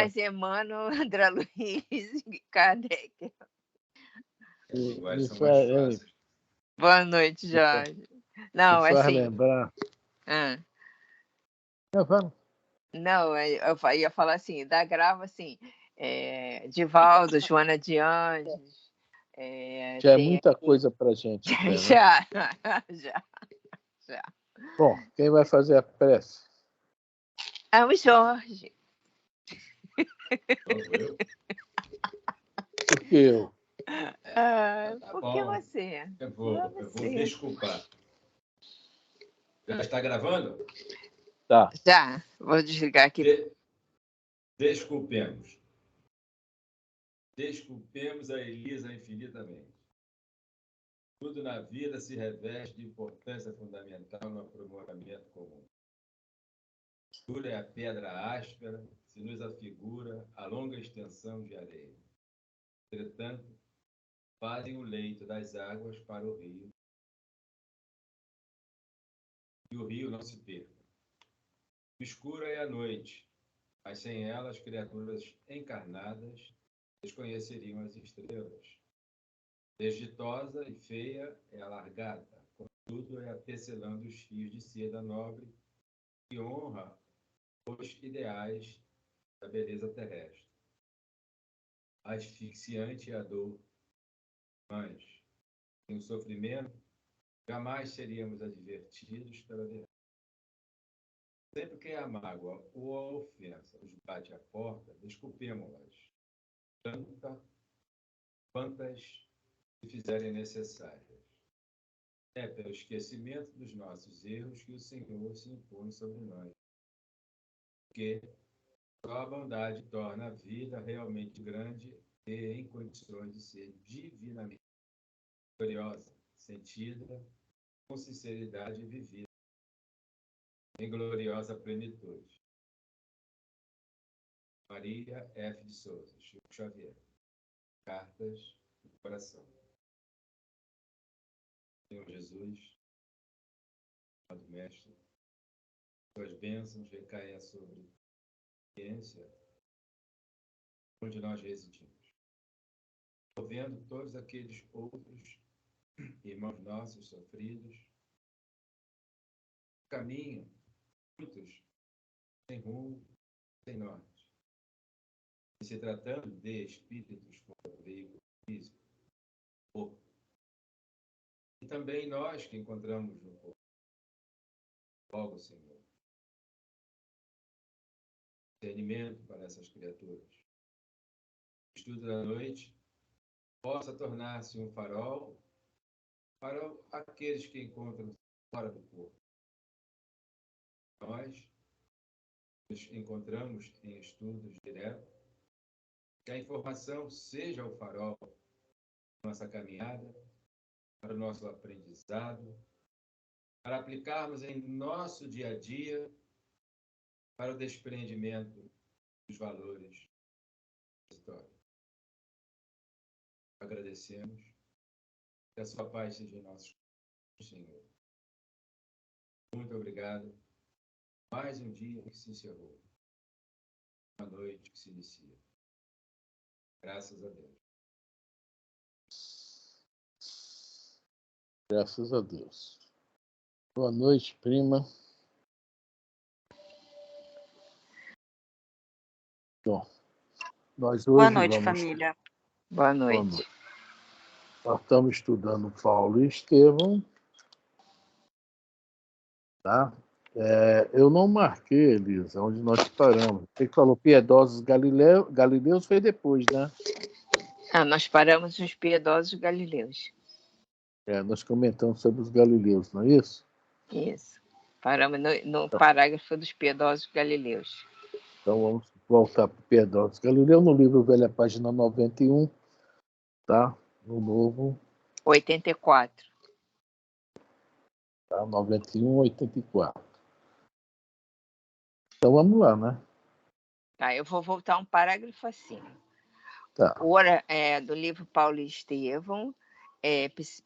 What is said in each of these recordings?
Tomás Emmanuel, André Luiz e Kardec. Isso são mais fáceis. Boa noite, Jorge. Não, faz assim... lembrar... Não, eu ia falar assim, da Grava, assim, Divaldo, Joana de Anjos... já é muita coisa para a gente. Já. Bom, quem vai fazer a prece? É o Jorge. Eu? Por que eu? Por que você? Eu vou desculpar. Já está gravando? Tá. Já. Vou desligar aqui. Desculpemos. Desculpemos a Elisa infinitamente. Tudo na vida se reveste de importância fundamental no aprimoramento comum. Dura é a pedra áspera, se nos afigura a longa extensão de areia. Entretanto, fazem o leito das águas para o rio. E o rio não se perca. Escura é a noite, mas sem ela as criaturas encarnadas desconheceriam as estrelas. Desditosa e feia é a largata, contudo é a tecelã dos fios de seda nobre que honra os ideais da beleza terrestre. Asfixiante é a dor, mas, sem o sofrimento, jamais seríamos advertidos pela verdade. Sempre que a mágoa ou a ofensa nos bate à porta, desculpemo-las, quantas se fizerem necessárias. É pelo esquecimento dos nossos erros que o Senhor se impõe sobre nós. Porque só a bondade torna a vida realmente grande e em condições de ser divinamente gloriosa, sentida, com sinceridade vivida, em gloriosa plenitude. Maria F. de Souza, Chico Xavier. Cartas do Coração. Senhor Jesus, amado Mestre, suas bênçãos recaem sobre a ciência onde nós residimos. Ouvendo todos aqueles outros irmãos nossos sofridos, caminham, muitos, sem rumo, sem norte. E se tratando de espíritos com veículo físico, corpo. E também nós que encontramos no corpo. Logo, Senhor, discernimento para essas criaturas. O estudo da noite possa tornar-se um farol para aqueles que encontram fora do corpo. Nós nos encontramos em estudos diretos, que a informação seja o farol da nossa caminhada, para o nosso aprendizado, para aplicarmos em nosso dia a dia, para o desprendimento dos valores da história. Agradecemos. Que a sua paz seja em nossos Senhor. Muito obrigado. Mais um dia que se encerrou. Uma noite que se inicia. Graças a Deus. Graças a Deus. Boa noite, prima. Bom, nós hoje Boa noite, família. Boa noite. Nós estamos estudando Paulo e Estevão. Tá? Eu não marquei, Elisa, onde nós paramos. Você que falou piedosos galileus foi depois, né? Nós paramos nos piedosos galileus. Nós comentamos sobre os galileus, não é isso? Isso. Paramos no parágrafo dos piedosos galileus. Então vamos voltar para o piedosos galileus, no livro Velha, página 91, tá? No novo... 84. Tá? 91, 84. Então vamos lá, né? Tá, eu vou voltar um parágrafo assim. Tá. Do livro Paulo e Estevão,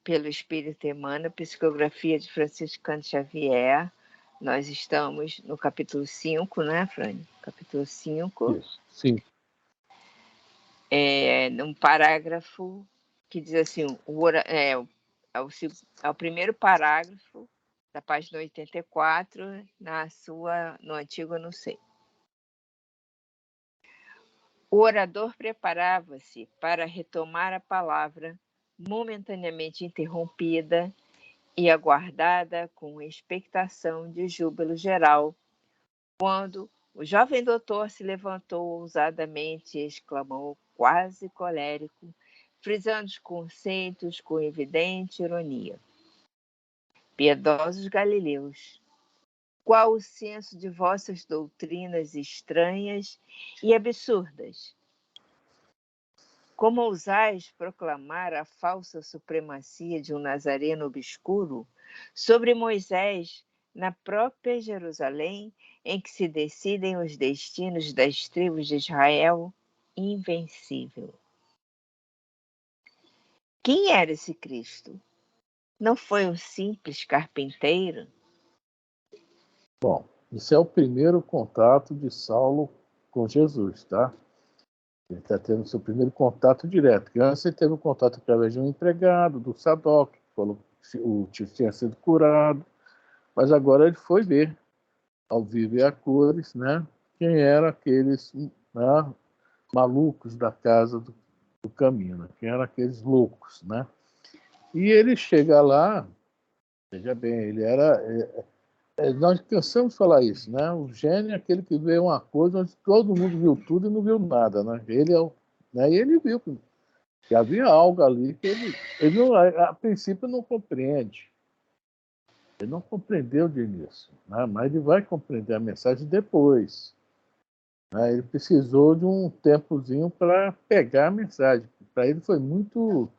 pelo Espírito Emmanuel, psicografia de Francisco Cândido Xavier, Nós estamos no capítulo 5, né, Frane? Capítulo 5. Isso, sim. Num parágrafo que diz assim, é o primeiro parágrafo da página 84, no antigo eu não sei. O orador preparava-se para retomar a palavra, momentaneamente interrompida e aguardada com expectação de júbilo geral, quando o jovem doutor se levantou ousadamente e exclamou, quase colérico, frisando os conceitos com evidente ironia. Piedosos galileus, qual o senso de vossas doutrinas estranhas e absurdas? Como ousais proclamar a falsa supremacia de um nazareno obscuro sobre Moisés na própria Jerusalém, em que se decidem os destinos das tribos de Israel, invencível? Quem era esse Cristo? Não foi um simples carpinteiro? Bom, esse é o primeiro contato de Saulo com Jesus, tá? Ele está tendo seu primeiro contato direto. Porque antes ele teve um contato através de um empregado, do Sadoc, que falou que o tio tinha sido curado. Mas agora ele foi ver, ao vivo e a cores, né? Quem eram aqueles, né, malucos da casa do caminho, né? Quem eram aqueles loucos, né? E ele chega lá, veja bem, ele era... nós cansamos de falar isso, né? O gênio é aquele que vê uma coisa onde todo mundo viu tudo e não viu nada, né? Ele é o, né? E ele viu que havia algo ali que ele não, a princípio não compreende. Ele não compreendeu de início, né? Mas ele vai compreender a mensagem depois. Né? Ele precisou de um tempozinho para pegar a mensagem. Para ele foi muito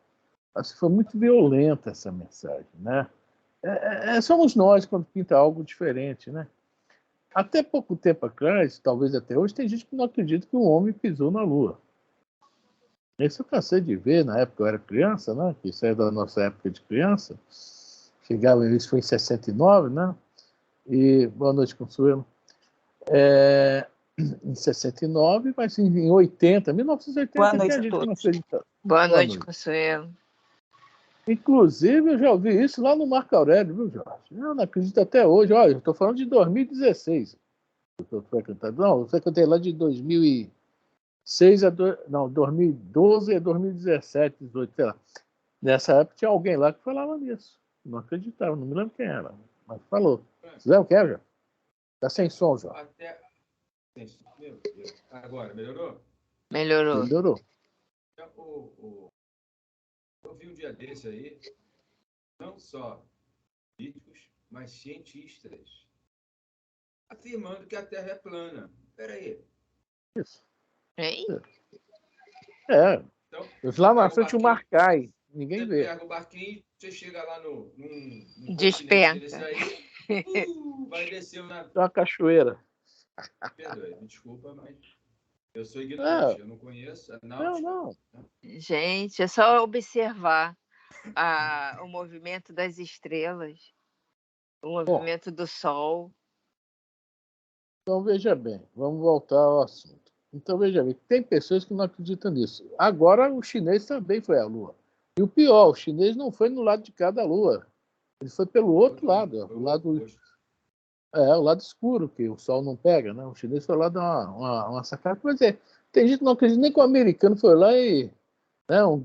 violenta essa mensagem, né? Somos nós quando pinta algo diferente, né? Até pouco tempo atrás, talvez até hoje, tem gente que não acredita que um homem pisou na Lua. Isso eu cansei de ver na época que eu era criança, né? Que isso é da nossa época de criança. Isso foi em 69, né? E boa noite, Consuelo. Em 69, mas em 80, 1980, Boa noite tinha a gente que não todos. acreditava. Boa noite, Consuelo. Inclusive, eu já ouvi isso lá no Marco Aurélio, viu, Jorge? Eu não acredito até hoje. Olha, eu estou falando de 2016. Eu frequentando. Não, eu frequentei lá de 2006 não, 2012 a 2017, 2018, sei lá. Nessa época tinha alguém lá que falava nisso. Não acreditava, não me lembro quem era, mas falou. Vocês lembram quem era, Jorge? Tá sem som, Jorge. Meu Deus. Agora, melhorou? Melhorou. Eu vi um dia desse aí, não só políticos, mas cientistas, afirmando que a Terra é plana. Espera aí. Isso. Hein? Então, lá na frente o mar cai, ninguém vê. Você pega o barquinho, você chega lá num Despenca. desse aí, vai descer uma cachoeira. Perdoe, me desculpa, mas eu sou ignorante, eu não conheço a náutica. Não. Gente, é só observar o movimento das estrelas, o movimento do Sol. Então, veja bem, vamos voltar ao assunto. Então, veja bem, tem pessoas que não acreditam nisso. Agora, o chinês também foi à Lua. E o pior, o chinês não foi no lado de cá da Lua. Ele foi pelo outro lado, o lado escuro, que o Sol não pega, né? O chinês foi lá dar uma sacada. Mas tem gente que não acredita nem que o americano foi lá e... um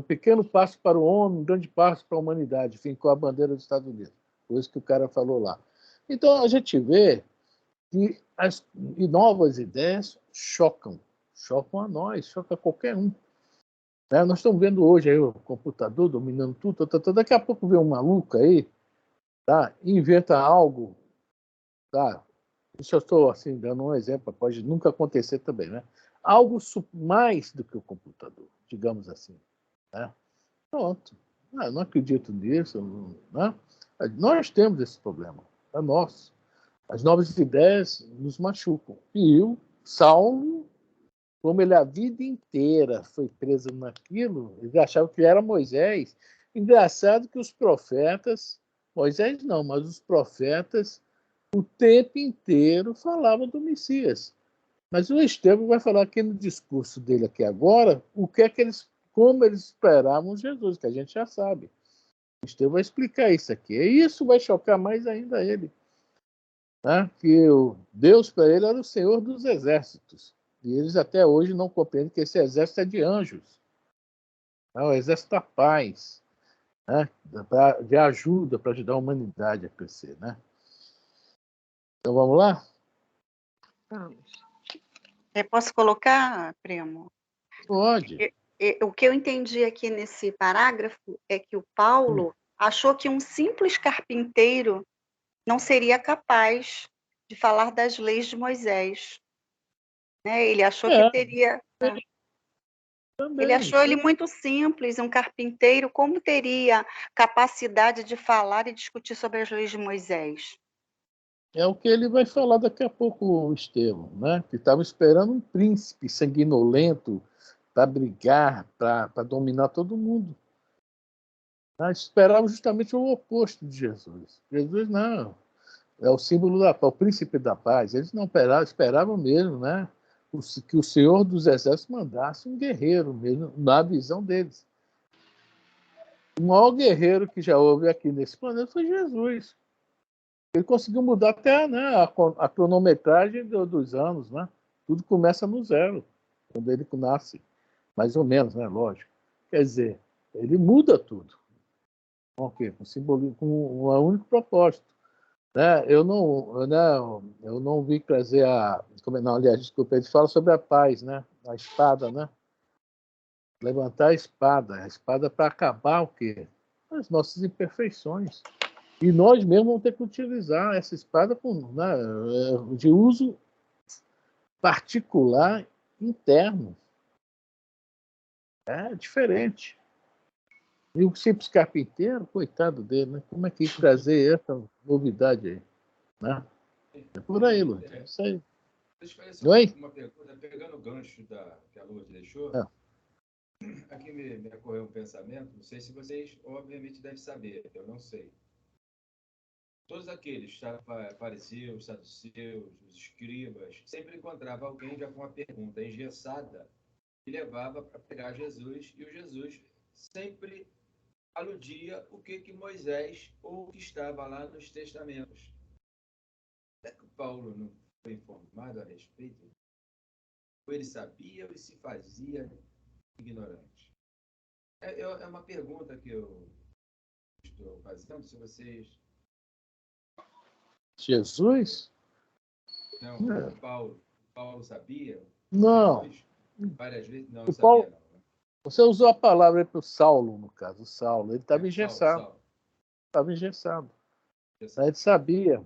pequeno passo para o homem, um grande passo para a humanidade, fincou a bandeira dos Estados Unidos. Foi isso que o cara falou lá. Então, a gente vê que as novas ideias chocam a nós, chocam a qualquer um. Nós estamos vendo hoje aí o computador dominando tudo, daqui a pouco vem um maluco aí, tá? Inventa algo, tá? Isso eu estou assim, dando um exemplo, pode nunca acontecer também, né? Algo mais do que o computador, digamos assim. Né? Pronto. Eu não acredito nisso. Né? Nós temos esse problema. É nosso. As novas ideias nos machucam. E o Saulo, como ele a vida inteira foi preso naquilo, ele achava que era Moisés. Engraçado que os profetas Moisés não, mas os profetas o tempo inteiro falavam do Messias. Mas o Estevão vai falar aqui no discurso dele aqui agora o que é que como eles esperavam Jesus, que a gente já sabe. O Estevão vai explicar isso aqui. E isso vai chocar mais ainda ele. Né? Que Deus para ele era o Senhor dos exércitos. E eles até hoje não compreendem que esse exército é de anjos. É o exército da paz. Né? De ajuda para ajudar a humanidade a crescer. Né? Então vamos lá? Vamos. Posso colocar, primo? Pode. O que eu entendi aqui nesse parágrafo é que o Paulo achou que um simples carpinteiro não seria capaz de falar das leis de Moisés. Né? Ele achou que teria... Também, ele achou ele muito simples, um carpinteiro, como teria capacidade de falar e discutir sobre as leis de Moisés? É o que ele vai falar daqui a pouco, o Estevão, né? Que estava esperando um príncipe sanguinolento para brigar, para dominar todo mundo. Né? Esperava justamente o oposto de Jesus. Jesus não, é o símbolo da paz, o príncipe da paz. Eles não esperavam mesmo, né? Que o Senhor dos Exércitos mandasse um guerreiro mesmo, na visão deles. O maior guerreiro que já houve aqui nesse planeta foi Jesus. Ele conseguiu mudar até, né, a cronometragem dos anos, né? Tudo começa no zero, quando ele nasce, mais ou menos, né? Lógico. Quer dizer, ele muda tudo. Com o quê? Com simbolismo, com um único propósito. Né? Eu não vi trazer não, aliás, desculpa, ele fala sobre a paz, né? A espada, né? Levantar a espada para acabar o quê? As nossas imperfeições. E nós mesmos vamos ter que utilizar essa espada né, de uso particular interno. É diferente. E o simples carpinteiro, coitado dele, né? Como é que ia trazer essa novidade aí? Né? É por aí, Lourdes. É isso aí. Deixa eu fazer uma pergunta, pegando o gancho que a Lourdes deixou. Aqui me ocorreu um pensamento, não sei se vocês, obviamente, devem saber, eu não sei. Todos aqueles fariseus, saduceus, os escribas, sempre encontrava alguém já com uma pergunta engessada que levava para pegar Jesus, e o Jesus sempre aludia o que Moisés ou o que estava lá nos testamentos. Será que o Paulo não foi informado a respeito? Ou ele sabia ou se fazia ignorante? É uma pergunta que eu estou fazendo, se vocês... Jesus? Não, o Paulo sabia? Não. Jesus, várias vezes, não O sabia Paulo, não. Né? você usou a palavra para o Saulo, no caso. O Saulo. Ele estava engessado. Estava engessado. Ele sabia.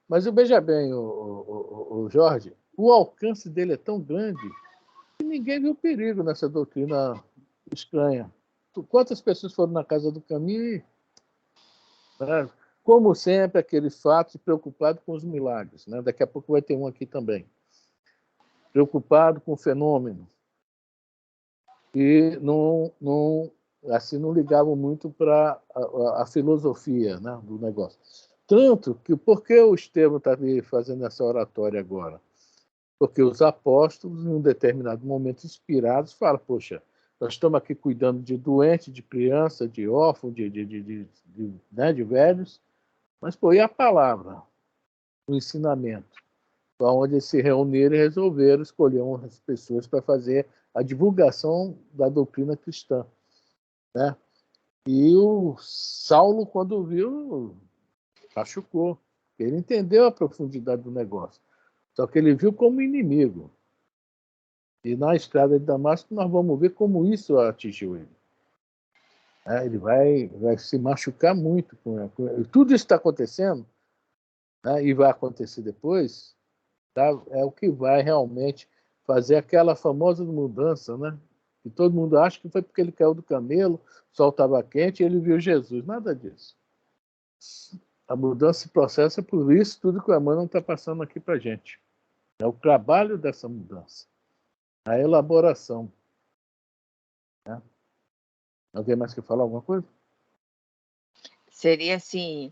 Mas veja bem, o Jorge, o alcance dele é tão grande que ninguém viu perigo nessa doutrina estranha. Quantas pessoas foram na casa do caminho e, né, como sempre, aquele fato preocupado com os milagres. Né? Daqui a pouco vai ter um aqui também. Preocupado com o fenômeno. E assim, não ligavam muito para a filosofia, né, do negócio. Tanto que, por que o Estevão está fazendo essa oratória agora? Porque os apóstolos, em um determinado momento, inspirados, falam, poxa, nós estamos aqui cuidando de doente, de criança, de órfão, né, de velhos, mas, pô, e a palavra, o ensinamento? Onde eles se reuniram e resolveram escolher umas pessoas para fazer a divulgação da doutrina cristã. Né? E o Saulo, quando viu, machucou. Ele entendeu a profundidade do negócio. Só que ele viu como inimigo. E na estrada de Damasco nós vamos ver como isso atingiu ele. Ele vai se machucar muito. Tudo isso está acontecendo, né? E vai acontecer depois, tá? É o que vai realmente fazer aquela famosa mudança, né? Que todo mundo acha que foi porque ele caiu do camelo, o sol estava quente e ele viu Jesus. Nada disso. A mudança se processa por isso, tudo que o Emmanuel está passando aqui para a gente. É o trabalho dessa mudança, a elaboração. Alguém mais quer falar alguma coisa? Seria assim,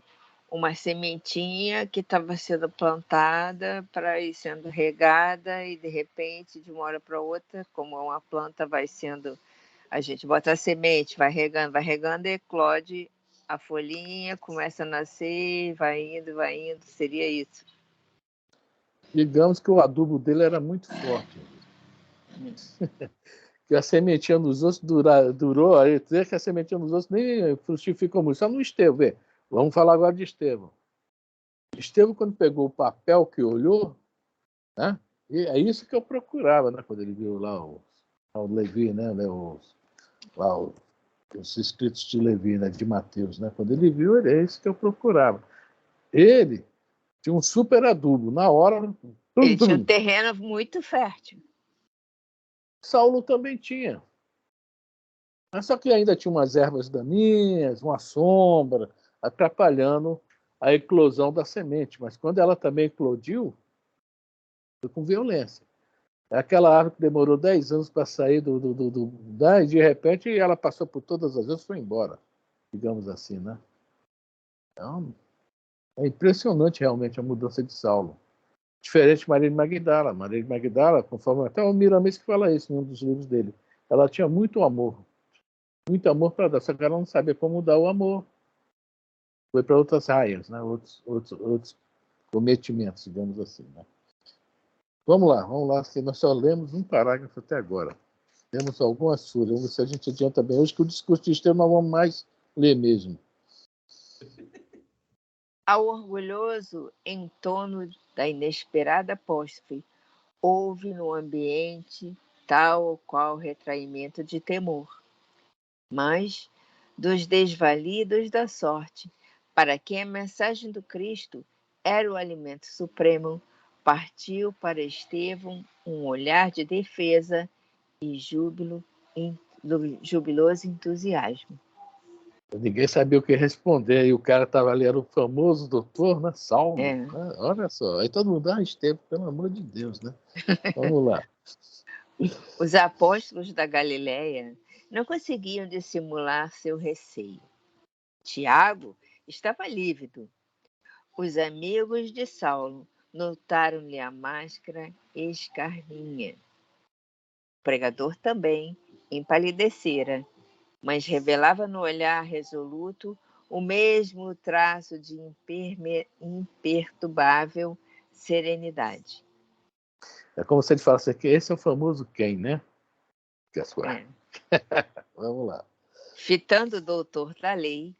uma sementinha que estava sendo plantada para ir sendo regada e, de repente, de uma hora para outra, como uma planta vai sendo... A gente bota a semente, vai regando, e eclode a folhinha, começa a nascer, vai indo, seria isso. Digamos que o adubo dele era muito forte. Que a sementinha nos ossos durou, aí dizer que a sementinha nos ossos nem frutificou muito, só no Estevão. Vê. Vamos falar agora de Estevão. Estevão, quando pegou o papel que olhou, né? E é isso que eu procurava, né? Quando ele viu lá o Levi, né? Os escritos de Levi, né? De Mateus, né? Quando ele viu, é isso que eu procurava. Ele tinha um super adubo, na hora... Ele tinha um terreno muito fértil. Saulo também tinha. Mas só que ainda tinha umas ervas daninhas, uma sombra, atrapalhando a eclosão da semente. Mas quando ela também eclodiu, foi com violência. É aquela árvore que demorou 10 anos para sair e de repente ela passou por todas as vezes e foi embora, digamos assim, né? Então, é impressionante realmente a mudança de Saulo. Diferente de Maria de Magdala. Maria de Magdala, conforme até o Miramês que fala isso em um dos livros dele, ela tinha muito amor para dar, só que ela não sabia como dar o amor. Foi para outras raias, né? outros cometimentos, digamos assim. Né? Vamos lá, que nós só lemos um parágrafo até agora. Temos algumas suras, vamos ver se a gente adianta bem. Hoje que o discurso de Estevão nós vamos mais ler mesmo. Ao orgulhoso entono da inesperada apóstrofe, houve no ambiente tal ou qual retraimento de temor. Mas, dos desvalidos da sorte, para quem a mensagem do Cristo era o alimento supremo, partiu para Estevão um olhar de defesa e jubiloso entusiasmo. Ninguém sabia o que responder, e o cara estava ali, era o famoso doutor, né? Saulo. É. Né? Olha só, aí todo mundo, Estevão, pelo amor de Deus, né? Vamos lá. Os apóstolos da Galiléia não conseguiam dissimular seu receio. Tiago estava lívido. Os amigos de Saulo notaram-lhe a máscara escarninha. O pregador também empalidecera, mas revelava no olhar resoluto o mesmo traço de imperturbável serenidade. É como se ele falasse que esse é o famoso quem, né? É. Vamos lá. Fitando o doutor da lei,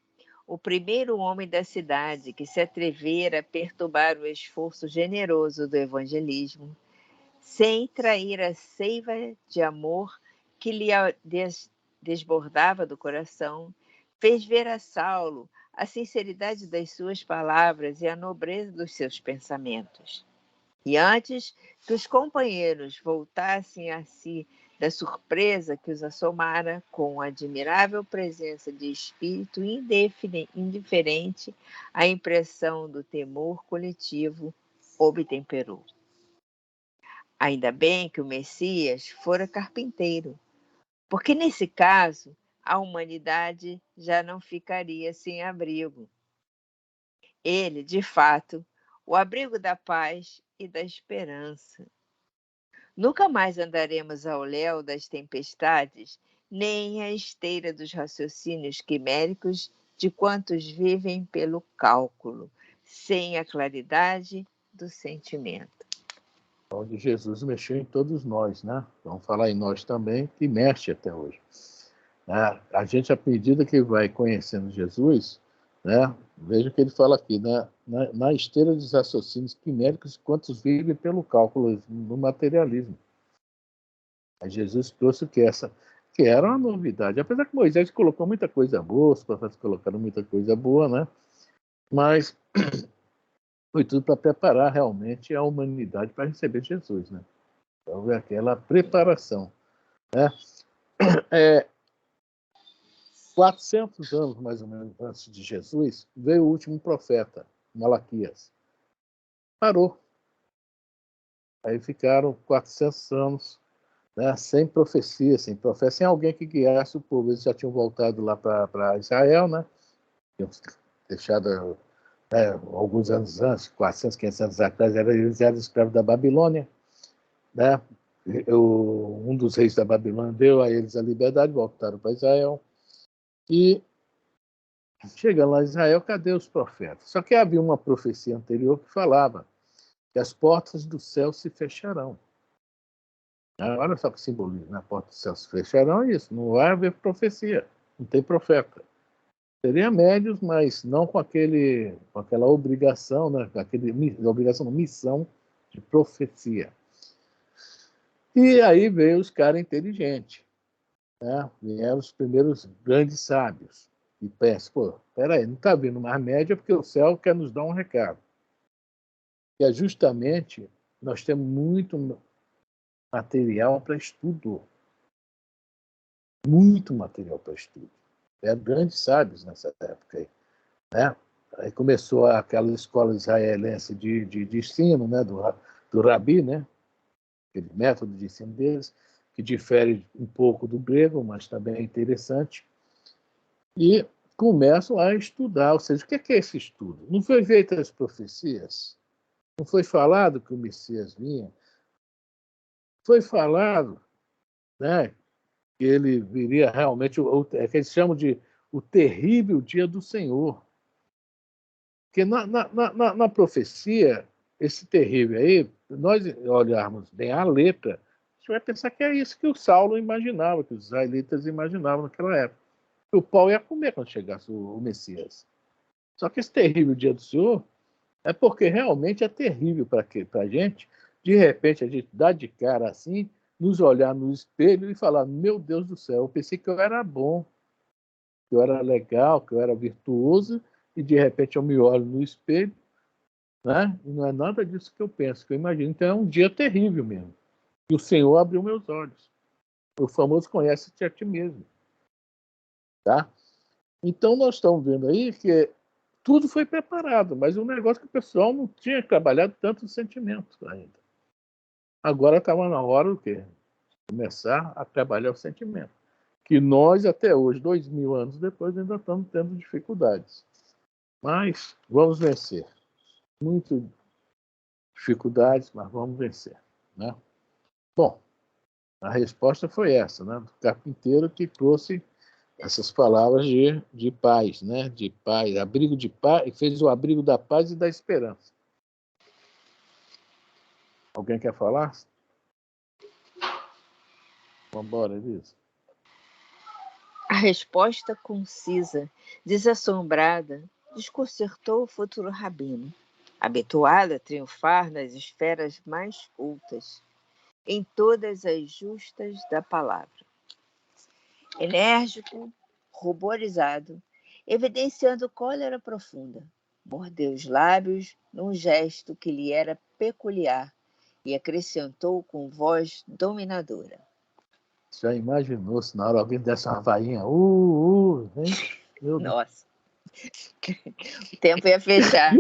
o primeiro homem da cidade que se atrevera a perturbar o esforço generoso do evangelismo, sem trair a seiva de amor que lhe desbordava do coração, fez ver a Saulo a sinceridade das suas palavras e a nobreza dos seus pensamentos. E antes que os companheiros voltassem a si da surpresa que os assomara com a admirável presença de espírito indiferente, a impressão do temor coletivo obtemperou. Ainda bem que o Messias fora carpinteiro, porque nesse caso a humanidade já não ficaria sem abrigo. Ele, de fato, o abrigo da paz e da esperança. Nunca mais andaremos ao léu das tempestades, nem à esteira dos raciocínios quiméricos de quantos vivem pelo cálculo, sem a claridade do sentimento. Onde Jesus mexeu em todos nós, né? Vamos falar em nós também, que mexe até hoje. A gente, à medida que vai conhecendo Jesus, né? Veja o que ele fala aqui, né? Na esteira dos raciocínios quiméricos, quantos vivem pelo cálculo no materialismo. Aí Jesus trouxe o que era uma novidade. Apesar que Moisés colocou muita coisa boa, os profetas colocaram muita coisa boa, né? Mas foi tudo para preparar realmente a humanidade para receber Jesus, né? Então, é aquela preparação, né? 400 anos, mais ou menos, antes de Jesus, veio o último profeta, Malaquias. Parou. Aí ficaram 400 anos, né, sem profecia, sem alguém que guiasse o povo. Eles já tinham voltado lá para Israel, né? Tinham deixado alguns anos antes, 400, 500 anos atrás, eles eram escravos da Babilônia, né? Um dos reis da Babilônia deu a eles a liberdade, voltaram para Israel, e chegando lá em Israel, cadê os profetas? Só que havia uma profecia anterior que falava que as portas do céu se fecharão. Olha só que simbolismo, né? A porta do céu se fecharão, é isso, não vai haver profecia, não tem profeta. Seria médios, mas não com aquela obrigação, né? Obrigação, missão de profecia. E aí veio os caras inteligentes, né? Vieram os primeiros grandes sábios. E pensa, peraí, não está vindo mais média porque o céu quer nos dar um recado. Que é justamente, nós temos muito material para estudo. Muito material para estudo. Eram grandes sábios nessa época aí, né? Aí começou aquela escola israelense de ensino, né? do Rabi, né? Aquele método de ensino deles, que difere um pouco do grego, mas também é interessante. E começam a estudar, ou seja, o que é esse estudo? Não foi feita as profecias? Não foi falado que o Messias vinha? Foi falado, né, que ele viria realmente, é que eles chamam de o terrível dia do Senhor. Porque na profecia, esse terrível aí, nós olharmos bem a letra, a gente vai pensar que é isso que o Saulo imaginava, que os israelitas imaginavam naquela época. Que o pau ia comer quando chegasse o Messias. Só que esse terrível dia do Senhor é porque realmente é terrível para a gente, de repente, a gente dá de cara assim, nos olhar no espelho e falar: meu Deus do céu, eu pensei que eu era bom, que eu era legal, que eu era virtuoso, e de repente eu me olho no espelho, né? E não é nada disso que eu penso, que eu imagino. Então é um dia terrível mesmo. E o Senhor abriu meus olhos. O famoso conhece-te a ti mesmo. Tá? Então nós estamos vendo aí que tudo foi preparado, mas um negócio que o pessoal não tinha trabalhado tanto o sentimento ainda. Agora estava na hora do quê? Começar a trabalhar o sentimento. Que nós, até hoje, 2000 anos depois, ainda estamos tendo dificuldades. Mas vamos vencer. Muitas dificuldades, mas vamos vencer. Né? Bom, a resposta foi essa, né? Do carpinteiro que trouxe essas palavras de paz, né? De paz, abrigo de paz, fez o abrigo da paz e da esperança. Alguém quer falar? Vamos embora, Elisa. A resposta concisa, desassombrada, desconcertou o futuro rabino, habituado a triunfar nas esferas mais cultas, em todas as justas da palavra. Enérgico, ruborizado, evidenciando cólera profunda, mordeu os lábios num gesto que lhe era peculiar e acrescentou com voz dominadora: Já imaginou se na hora alguém desse uma vainha? Hein? Nossa, o tempo ia fechar.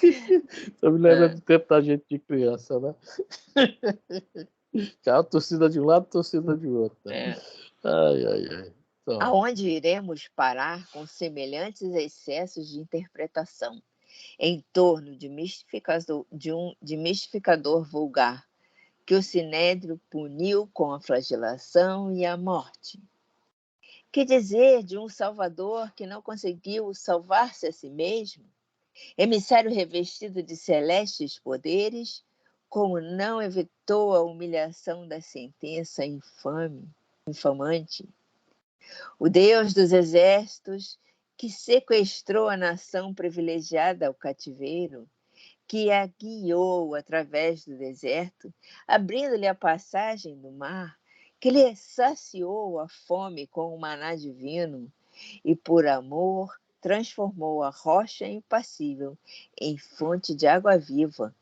Você me lembra do tempo da gente de criança, né? Cara, torcida de um lado, torcida de outro. Né? Ai. Então, Aonde iremos parar com semelhantes excessos de interpretação em torno de mistificador vulgar que o Sinédrio puniu com a flagelação e a morte? Que dizer de um Salvador que não conseguiu salvar-se a si mesmo? Emissário revestido de celestes poderes, como não evitou a humilhação da sentença infamante? O Deus dos exércitos, que sequestrou a nação privilegiada ao cativeiro, que a guiou através do deserto, abrindo-lhe a passagem do mar, que lhe saciou a fome com o maná divino, e por amor transformou a rocha impassível em fonte de água viva.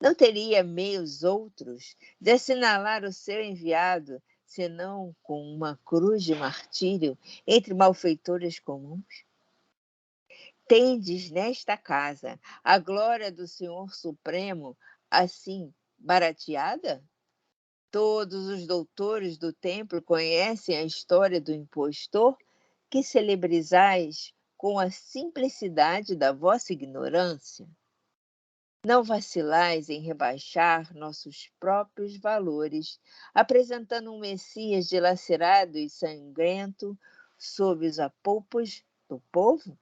Não teria meios outros de assinalar o seu enviado, senão com uma cruz de martírio entre malfeitores comuns? Tendes nesta casa a glória do Senhor Supremo assim barateada? Todos os doutores do templo conhecem a história do impostor que celebrizais com a simplicidade da vossa ignorância? Não vacilais em rebaixar nossos próprios valores, apresentando um Messias dilacerado e sangrento sob os apalpos do povo?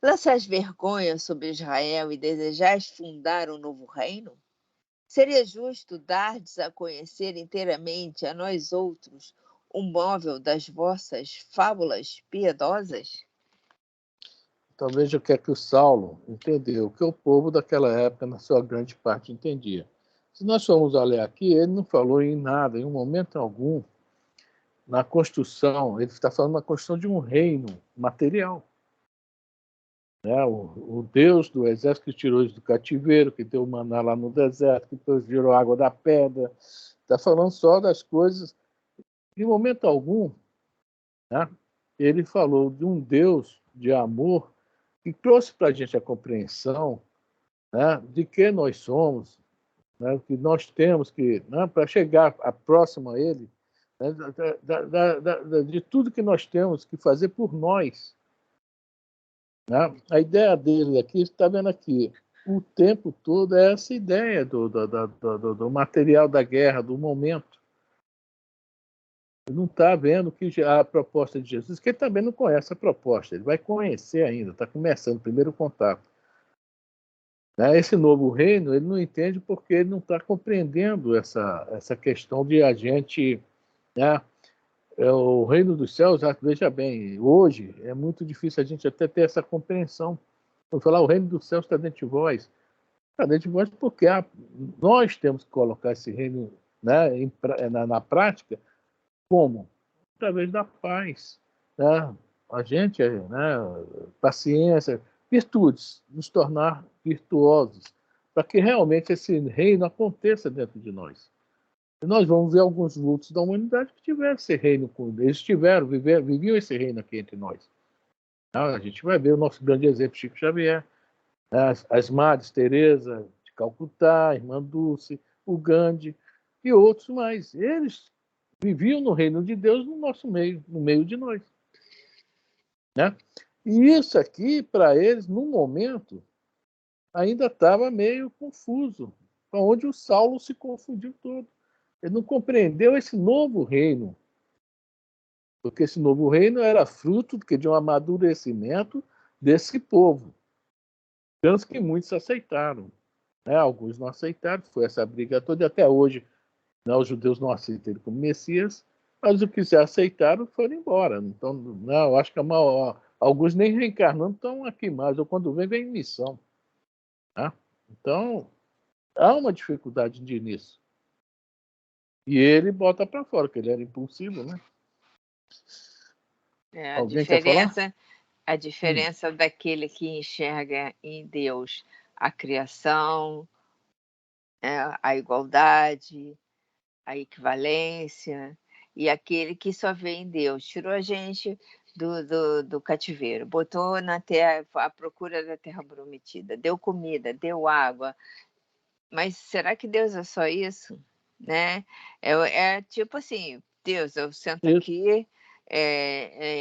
Lançais vergonha sobre Israel e desejais fundar um novo reino? Seria justo dardes a conhecer inteiramente a nós outros o móvel das vossas fábulas piedosas? Então veja o que é que o Saulo entendeu, o que o povo daquela época, na sua grande parte, entendia. Se nós formos olhar aqui, ele não falou em nada, em um momento algum, na construção, ele está falando na construção de um reino material. Né? O Deus do exército que tirou eles do cativeiro, que deu maná lá no deserto, que depois virou água da pedra, está falando só das coisas. Em momento algum, né, ele falou de um Deus de amor que trouxe para a gente a compreensão, né, de quem nós somos, né, que nós temos que, né, para chegar próximo a Ele, né, de tudo que nós temos que fazer por nós. Né? A ideia dele aqui, está vendo aqui, o tempo todo é essa ideia do material da guerra, do momento. Ele não está vendo que a proposta de Jesus, que ele também não conhece a proposta, ele vai conhecer ainda, está começando o primeiro contato. Né? Esse novo reino, ele não entende porque ele não está compreendendo essa questão de a gente... Né? O reino dos céus, veja bem, hoje é muito difícil a gente até ter essa compreensão. Vou falar, o reino dos céus está dentro de vós. Está dentro de vós porque nós temos que colocar esse reino, né, na prática. Como? Através da paz. Né? A gente, né, paciência, virtudes, nos tornar virtuosos, para que realmente esse reino aconteça dentro de nós. E nós vamos ver alguns vultos da humanidade que tiveram esse reino, eles viviam esse reino aqui entre nós. A gente vai ver o nosso grande exemplo, Chico Xavier, as Madres Teresa de Calcutá, a Irmã Dulce, o Gandhi e outros mais. Eles viviam no reino de Deus no nosso meio, no meio de nós. Né? E isso aqui, para eles, no momento, ainda estava meio confuso, onde o Saulo se confundiu todo. Ele não compreendeu esse novo reino, porque esse novo reino era fruto de um amadurecimento desse povo. Tanto que muitos aceitaram. Né? Alguns não aceitaram, foi essa briga toda, e até hoje, né, os judeus não aceitam ele como Messias, mas os que se aceitaram foram embora. Então, não, eu acho que alguns nem reencarnando estão aqui mais, ou quando vem em missão. Né? Então, há uma dificuldade nisso. E ele bota para fora, porque ele era impulsivo, né? Alguém quer falar? A diferença daquele que enxerga em Deus a criação, a igualdade, a equivalência, e aquele que só vê em Deus. Tirou a gente do cativeiro, botou na terra, à procura da terra prometida, deu comida, deu água. Mas será que Deus é só isso? Né? É tipo assim, Deus, eu sento aqui,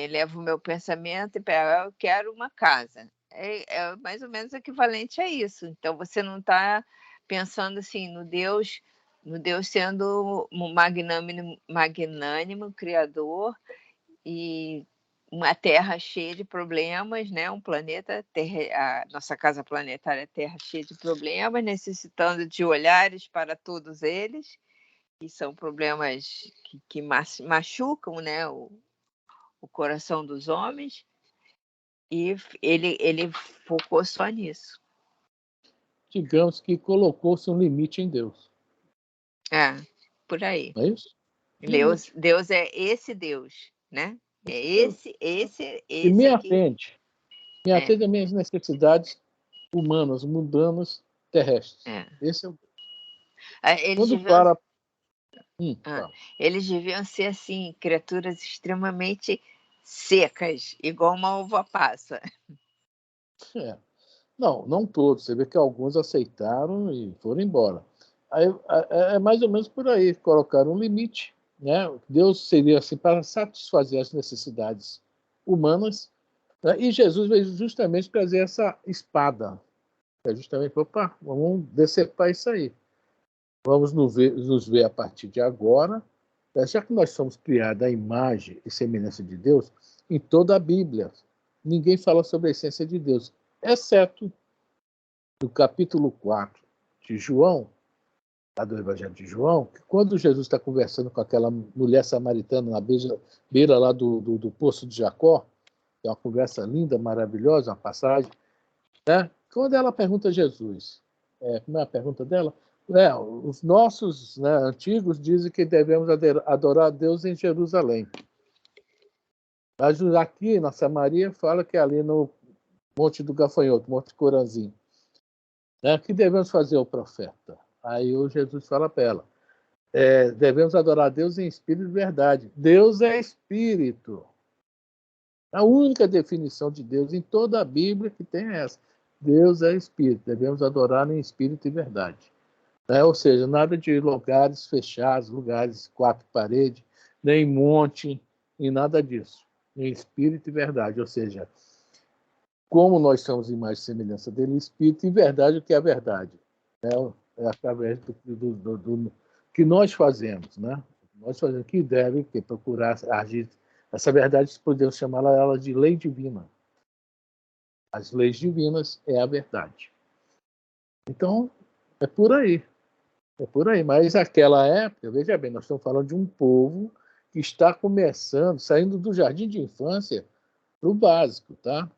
levo o meu pensamento e pego, eu quero uma casa. É mais ou menos equivalente a isso. Então, você não está pensando assim no Deus sendo um magnânimo, criador, e uma Terra cheia de problemas, né? Um planeta, a nossa casa planetária Terra cheia de problemas, necessitando de olhares para todos eles, e são problemas que machucam, né? O coração dos homens, e ele focou só nisso. Digamos que colocou-se um limite em Deus. Por aí. Não é isso? Deus é esse Deus, né? É esse e me aqui. Me atende às minhas necessidades humanas, mundanas, terrestres. Esse é o... Eles deviam ser assim, criaturas extremamente secas, igual uma uva passa. Não todos. Você vê que alguns aceitaram e foram embora. Aí, é mais ou menos por aí. Colocaram um limite. Né? Deus seria assim para satisfazer as necessidades humanas, E Jesus veio justamente trazer essa espada. É justamente, opa, vamos decepar isso aí. Vamos nos ver a partir de agora, já que nós somos criados à imagem e semelhança de Deus, em toda a Bíblia, ninguém fala sobre a essência de Deus, exceto no capítulo 4 de João, lá do Evangelho de João, que quando Jesus está conversando com aquela mulher samaritana na beira lá do Poço de Jacó, que é uma conversa linda, maravilhosa, uma passagem, né? Quando ela pergunta a Jesus, como é a pergunta dela? Os nossos, né, antigos dizem que devemos adorar a Deus em Jerusalém. Mas aqui na Samaria fala que é ali no Monte do Gafanhoto, Monte Corazim. Né? O que devemos fazer ao profeta? Aí o Jesus fala para ela, devemos adorar a Deus em espírito e verdade. Deus é espírito. A única definição de Deus em toda a Bíblia que tem é essa. Deus é espírito, devemos adorar em espírito e verdade. Ou seja, nada de lugares fechados, lugares quatro paredes, nem monte, nem nada disso. Em espírito e verdade, ou seja, como nós somos imagem e semelhança dele, espírito e verdade, o que é a verdade? É através do que nós fazemos, né? Nós fazemos que deve procurar agir. Essa verdade, podemos chamar ela de lei divina. As leis divinas é a verdade. Então, é por aí. É por aí. Mas naquela época, veja bem, nós estamos falando de um povo que está começando, saindo do jardim de infância para o básico, tá?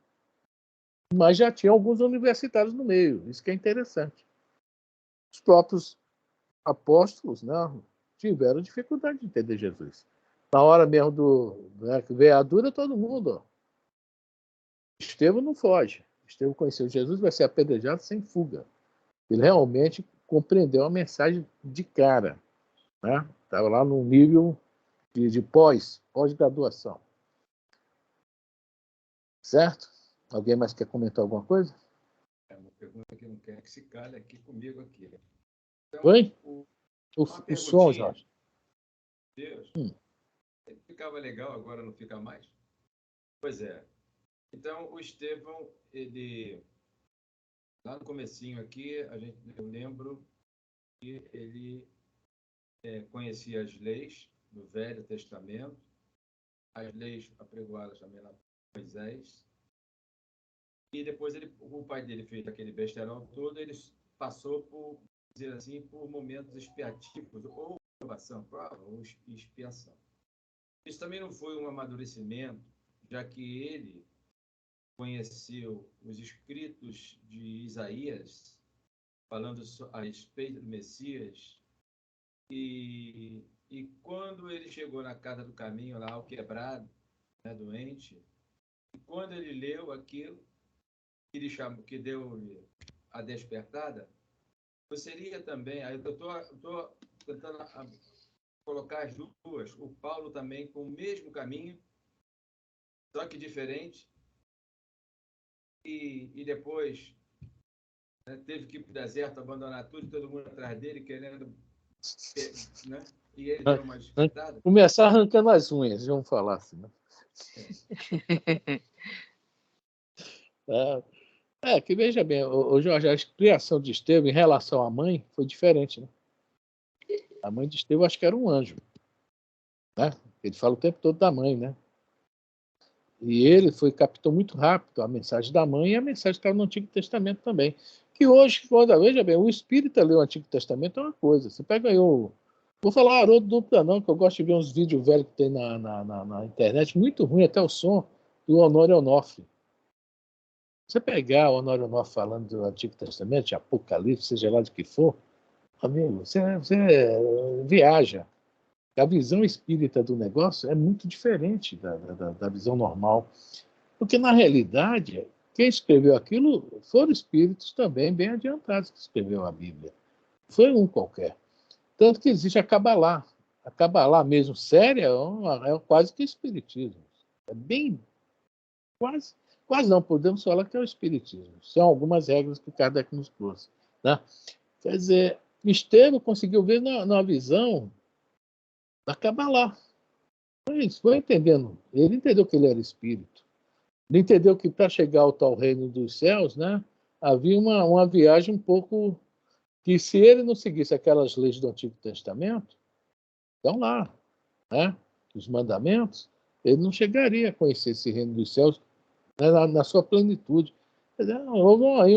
Mas já tinha alguns universitários no meio. Isso que é interessante. Os próprios apóstolos, né, tiveram dificuldade de entender Jesus. Na hora mesmo que veio a dura, todo mundo. Ó. Estevão não foge. Estevão conheceu Jesus, vai ser apedrejado sem fuga. Ele realmente compreendeu a mensagem de cara. Né? Estava lá no nível de pós-graduação. Certo? Alguém mais quer comentar alguma coisa? É uma pergunta que não quer que se cale aqui comigo aqui. Então, Oi? O som, Jorge. Deus, ele ficava legal, agora não fica mais? Pois é. Então, o Estevão, ele... Lá no comecinho aqui, eu lembro que ele conhecia as leis do Velho Testamento, as leis apregoadas também lá por Moisés, e depois o pai dele fez aquele besterol todo, ele passou por, dizer assim, por momentos expiativos, ou provação, ou expiação. Isso também não foi um amadurecimento, já que ele conheceu os escritos de Isaías, falando a respeito do Messias, e quando ele chegou na casa do caminho, lá ao quebrado, né, doente, e quando ele leu aquilo, que deu a despertada, seria também, aí eu estou tentando colocar as duas, o Paulo também com o mesmo caminho, só que diferente, e depois teve que ir para o deserto, abandonar tudo, todo mundo atrás dele, querendo, né? E ele deu uma despertada. Começar arrancando as unhas, vamos falar assim. Né? Que veja bem, o Jorge, a criação de Estevão em relação à mãe foi diferente. Né? A mãe de Estevão acho que era um anjo. Né? Ele fala o tempo todo da mãe, né? E ele captou muito rápido a mensagem da mãe e a mensagem que estava no Antigo Testamento também. Que hoje, veja bem, o espírita lê o Antigo Testamento é uma coisa. Você pega aí Vou falar Haroldo Dutra não, que eu gosto de ver uns vídeos velhos que tem na internet, muito ruim até o som, do Honório Onofre. Você pegar o Honório Onofre falando do Antigo Testamento, de Apocalipse, seja lá de que for, amigo, você viaja. A visão espírita do negócio é muito diferente da visão normal. Porque, na realidade, quem escreveu aquilo foram espíritos também bem adiantados que escreveu a Bíblia. Foi um qualquer. Tanto que existe a Cabalá. A Cabalá mesmo séria é quase que espiritismo. É bem... Quase não, podemos falar que é o espiritismo. São algumas regras que Kardec nos trouxe. Né? Quer dizer, Estevão conseguiu ver na visão da Cabalá. Foi entendendo. Ele entendeu que ele era espírito. Ele entendeu que para chegar ao tal reino dos céus, né, havia uma viagem um pouco que, se ele não seguisse aquelas leis do Antigo Testamento, estão lá, né, os mandamentos, ele não chegaria a conhecer esse reino dos céus, né, na sua plenitude. Houve aí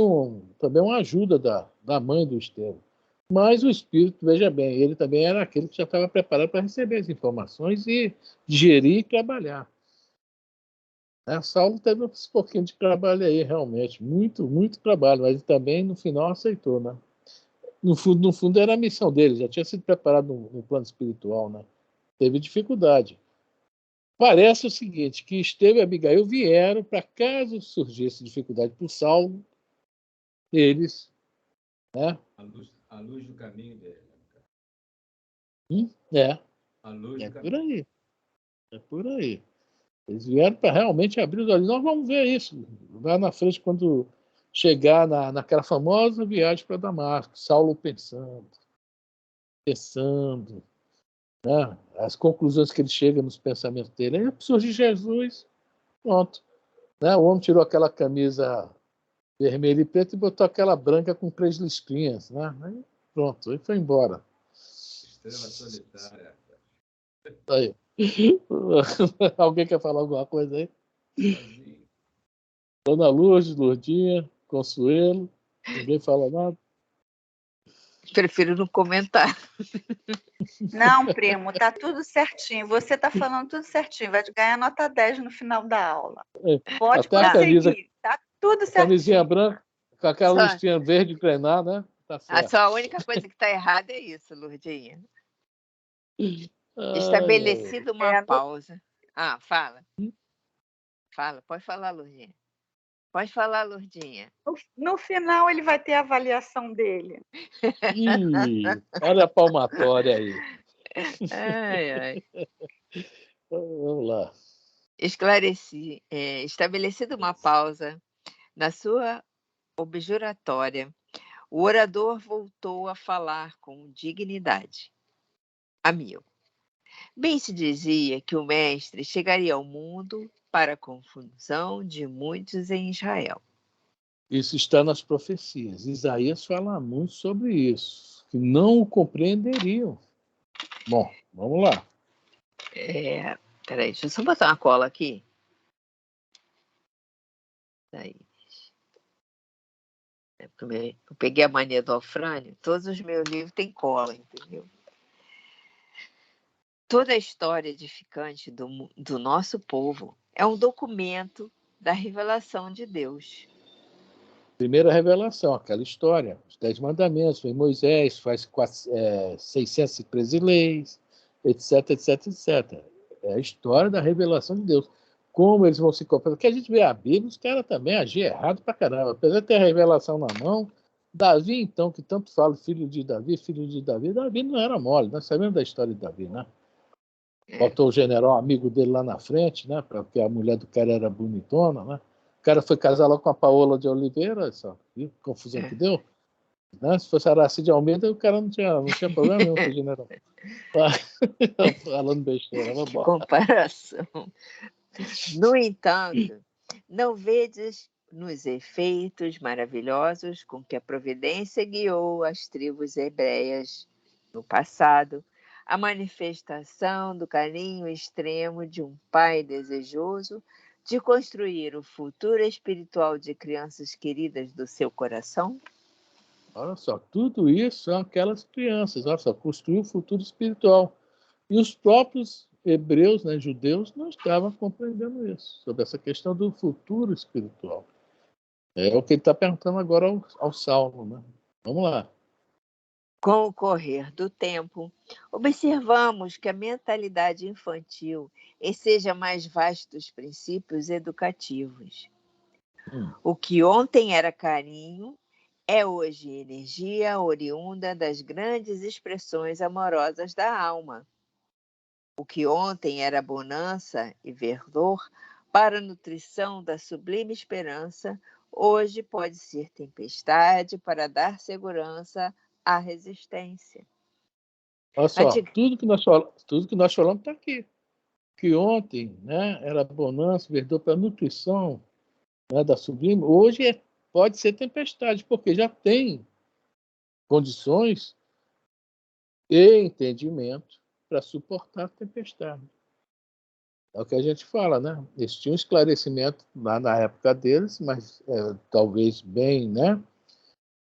também uma ajuda da mãe do Estevão. Mas o Espírito, veja bem, ele também era aquele que já estava preparado para receber as informações e digerir e trabalhar. Saulo teve um pouquinho de trabalho aí, realmente, muito, muito trabalho, mas também no final aceitou, né? No fundo era a missão dele, já tinha sido preparado no plano espiritual, né? Teve dificuldade. Parece o seguinte, que Estevão e Abigail vieram para, caso surgisse dificuldade para o Saulo, eles, né? A luz do caminho dele. A luz do caminho. Por aí. É por aí. Eles vieram para realmente abrir os olhos. Nós vamos ver isso lá na frente, quando chegar naquela famosa viagem para Damasco. Saulo pensando, né? As conclusões que ele chega nos pensamentos dele. Aí surge Jesus, pronto. Né? O homem tirou aquela camisa vermelha e preta e botou aquela branca com 3 listrinhas. Né? Aí, pronto, aí foi embora. Estrela solitária. Aí. Alguém quer falar alguma coisa aí? Dona Lourdes, Lourdinha, Consuelo, ninguém fala nada? Prefiro não comentar. Não, primo, tá tudo certinho. Você tá falando tudo certinho. Vai ganhar nota 10 no final da aula. Pode Até prosseguir. Tá tudo certinho. Camisinha branca, com aquela listinha verde treinar, né? Tá certo. Só a única coisa que está errada é isso, Lourdinha. Estabelecido uma pausa. Fala. Fala, pode falar, Lourdinha. Pode falar, Lourdinha. No final, ele vai ter a avaliação dele. Olha a palmatória aí. Ai. Vamos lá. Estabelecida uma pausa na sua objuratória, o orador voltou a falar com dignidade. Amigo, bem se dizia que o mestre chegaria ao mundo para a confusão de muitos em Israel. Isso está nas profecias. Isaías fala muito sobre isso, que não o compreenderiam. Bom, vamos lá. Peraí, deixa eu só botar uma cola aqui. Daí. Eu peguei a mania do Alfrânio, todos os meus livros têm cola, entendeu? Toda a história edificante do nosso povo é um documento da revelação de Deus. Primeira revelação, aquela história, os 10 mandamentos, vem Moisés, faz 613 leis, etc, etc, etc. É a história da revelação de Deus. Como eles vão se comportar. Porque a gente vê a Bíblia, os caras também agiam errado pra caramba. Apesar de ter a revelação na mão, Davi, então, que tanto fala, filho de Davi, Davi não era mole. Nós sabemos da história de Davi, né? Botou o general amigo dele lá na frente, né? Porque a mulher do cara era bonitona, né? O cara foi casar lá com a Paola de Oliveira, só que confusão que deu. Né? Se fosse Aracide Almeida, o cara não tinha problema nenhum com o general. Falando besteira. Que comparação. No entanto, não vedes nos efeitos maravilhosos com que a providência guiou as tribos hebreias no passado, a manifestação do carinho extremo de um pai desejoso de construir o futuro espiritual de crianças queridas do seu coração? Olha só, tudo isso são aquelas crianças, olha só, construir o futuro espiritual. E os próprios hebreus, né, judeus, não estavam compreendendo isso, sobre essa questão do futuro espiritual. É o que ele está perguntando agora ao Saulo, né? Vamos lá. Com o correr do tempo, observamos que a mentalidade infantil enseja mais vastos princípios educativos. O que ontem era carinho é hoje energia oriunda das grandes expressões amorosas da alma. O que ontem era bonança e verdor para a nutrição da sublime esperança, hoje pode ser tempestade para dar segurança à resistência. Olha só, tudo que nós falamos está aqui. que ontem, né, era bonança, verdor para nutrição, né, da sublime, hoje pode ser tempestade, porque já tem condições e entendimento para suportar a tempestade. É o que a gente fala, né? Eles tinham esclarecimento lá na época deles, mas talvez bem, né?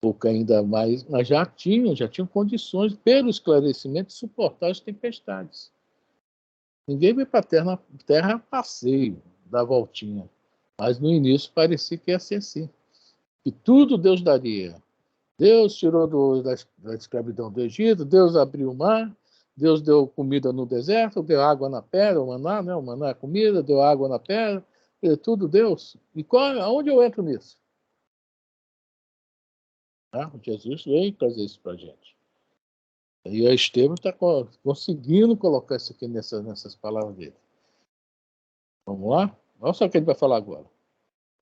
Pouco ainda mais, mas já tinham condições, pelo esclarecimento, de suportar as tempestades. Ninguém veio para a terra a passeio, dar voltinha. Mas no início parecia que ia ser assim. Que tudo Deus daria. Deus tirou da escravidão do Egito, Deus abriu o mar, Deus deu comida no deserto, deu água na pedra, o maná, né? O maná é comida, deu água na pedra, tudo Deus. E aonde eu entro nisso? Tá? Jesus veio trazer isso para a gente. E o Estevam está conseguindo colocar isso aqui nessas palavras dele. Vamos lá? Olha só o que ele vai falar agora.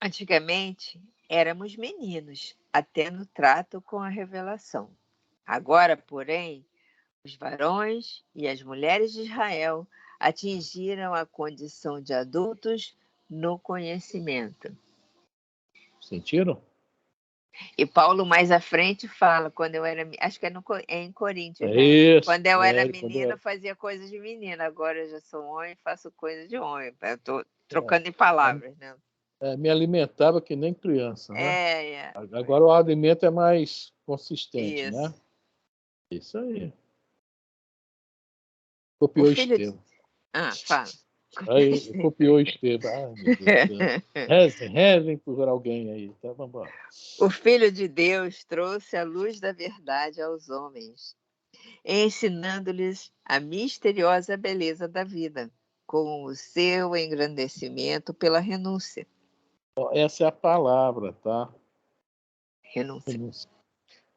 Antigamente, éramos meninos, até no trato com a revelação. Agora, porém, os varões e as mulheres de Israel atingiram a condição de adultos no conhecimento. Sentiram? E Paulo, mais à frente, fala, quando eu era... Acho que é em Coríntios, É né? isso. Quando eu era menina, fazia coisas de menina. Agora eu já sou homem, faço coisas de homem. Eu estou trocando em palavras, né? Me alimentava que nem criança, né? Agora o alimento é mais consistente, isso. né? Isso aí. Copiou o Estevam. Fala. Aí, copiou o Estevam. Ai, meu Deus do céu. Rezem por alguém aí. Tá, vamos embora. O Filho de Deus trouxe a luz da verdade aos homens, ensinando-lhes a misteriosa beleza da vida, com o seu engrandecimento pela renúncia. Essa é a palavra, tá? Renúncia.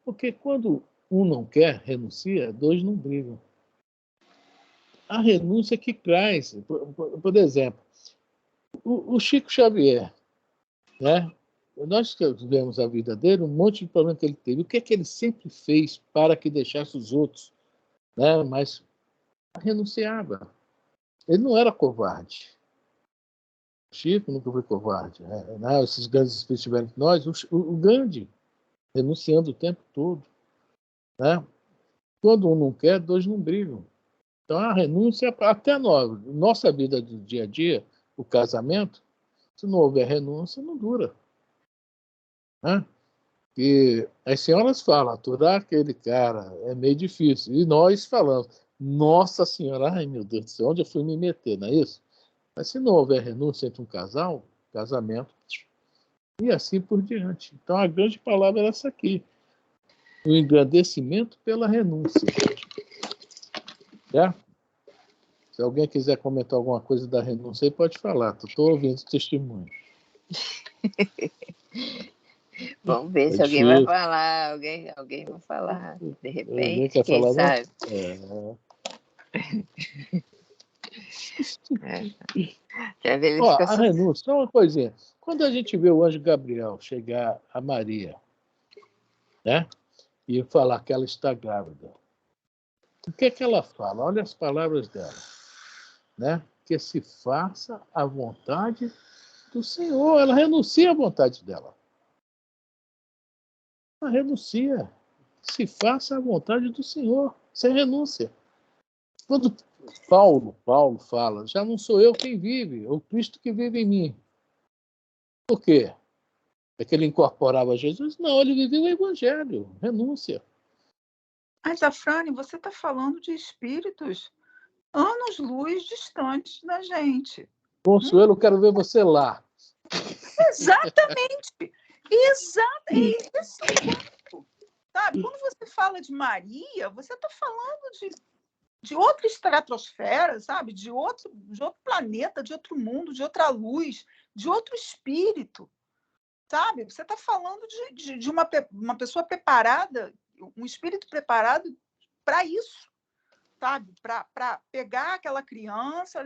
Porque quando um não quer, renuncia, dois não brigam. A renúncia que traz, por exemplo, o Chico Xavier, né? Nós que vivemos a vida dele, um monte de problema que ele teve. O que é que ele sempre fez para que deixasse os outros, né? Mas renunciava. Ele não era covarde. O Chico nunca foi covarde. Né? Esses grandes espíritos tiveram que nós, o Gandhi, renunciando o tempo todo. Né? Quando um não quer, dois não brigam. Então, a renúncia, até nossa vida do dia a dia, o casamento, se não houver renúncia, não dura. Né? E as senhoras falam, aturar aquele cara é meio difícil. E nós falamos, nossa senhora, ai meu Deus do céu, onde eu fui me meter, não é isso? Mas se não houver renúncia entre um casal, casamento, e assim por diante. Então, a grande palavra é essa aqui. O engrandecimento pela renúncia. Certo? Se alguém quiser comentar alguma coisa da renúncia, aí pode falar. Estou ouvindo o testemunho. Vamos ver se alguém vai falar. Alguém vai falar. De repente, quem falar, sabe? A renúncia, uma coisinha. Quando a gente vê o anjo Gabriel chegar a Maria, né, e falar que ela está grávida, o que é que ela fala? Olha as palavras dela. Né? Que se faça a vontade do Senhor. Ela renuncia à vontade dela. Ela renuncia. Se faça a vontade do Senhor. Sem renúncia. Quando Paulo fala, já não sou eu quem vive, é o Cristo que vive em mim. Por quê? É que ele incorporava Jesus? Não, ele viveu o Evangelho. Renúncia. Mas, Afrânio, você está falando de espíritos anos-luz distantes da gente. Consuelo, eu quero ver você lá. Exatamente. É isso. Sabe? Quando você fala de Maria, você está falando de outra estratosfera, sabe? De outro planeta, de outro mundo, de outra luz, de outro espírito. Sabe? Você está falando de uma pessoa preparada, um espírito preparado para isso. Sabe? Para pegar aquela criança,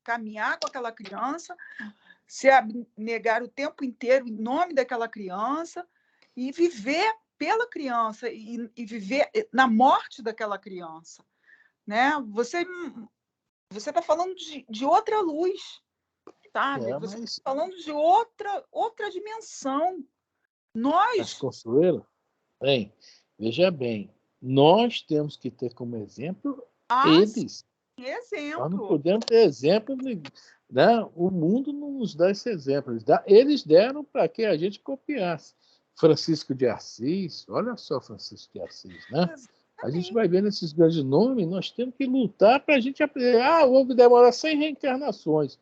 caminhar com aquela criança, se abnegar o tempo inteiro em nome daquela criança e viver pela criança e viver na morte daquela criança, né? Você Você está falando de outra luz, sabe? Você Mas está falando de outra dimensão. Mas, Nós, Consuelo, bem, veja bem, nós temos que ter como exemplo sim, eles. Nós não exemplo. podemos ter exemplo, né? O mundo não nos dá esse exemplo. Eles deram para que a gente copiasse. Francisco de Assis, olha só Francisco de Assis, né? A gente Exatamente. vai vendo esses grandes nomes, nós temos que lutar para a gente aprender. Ah, houve demorar 100 reencarnações.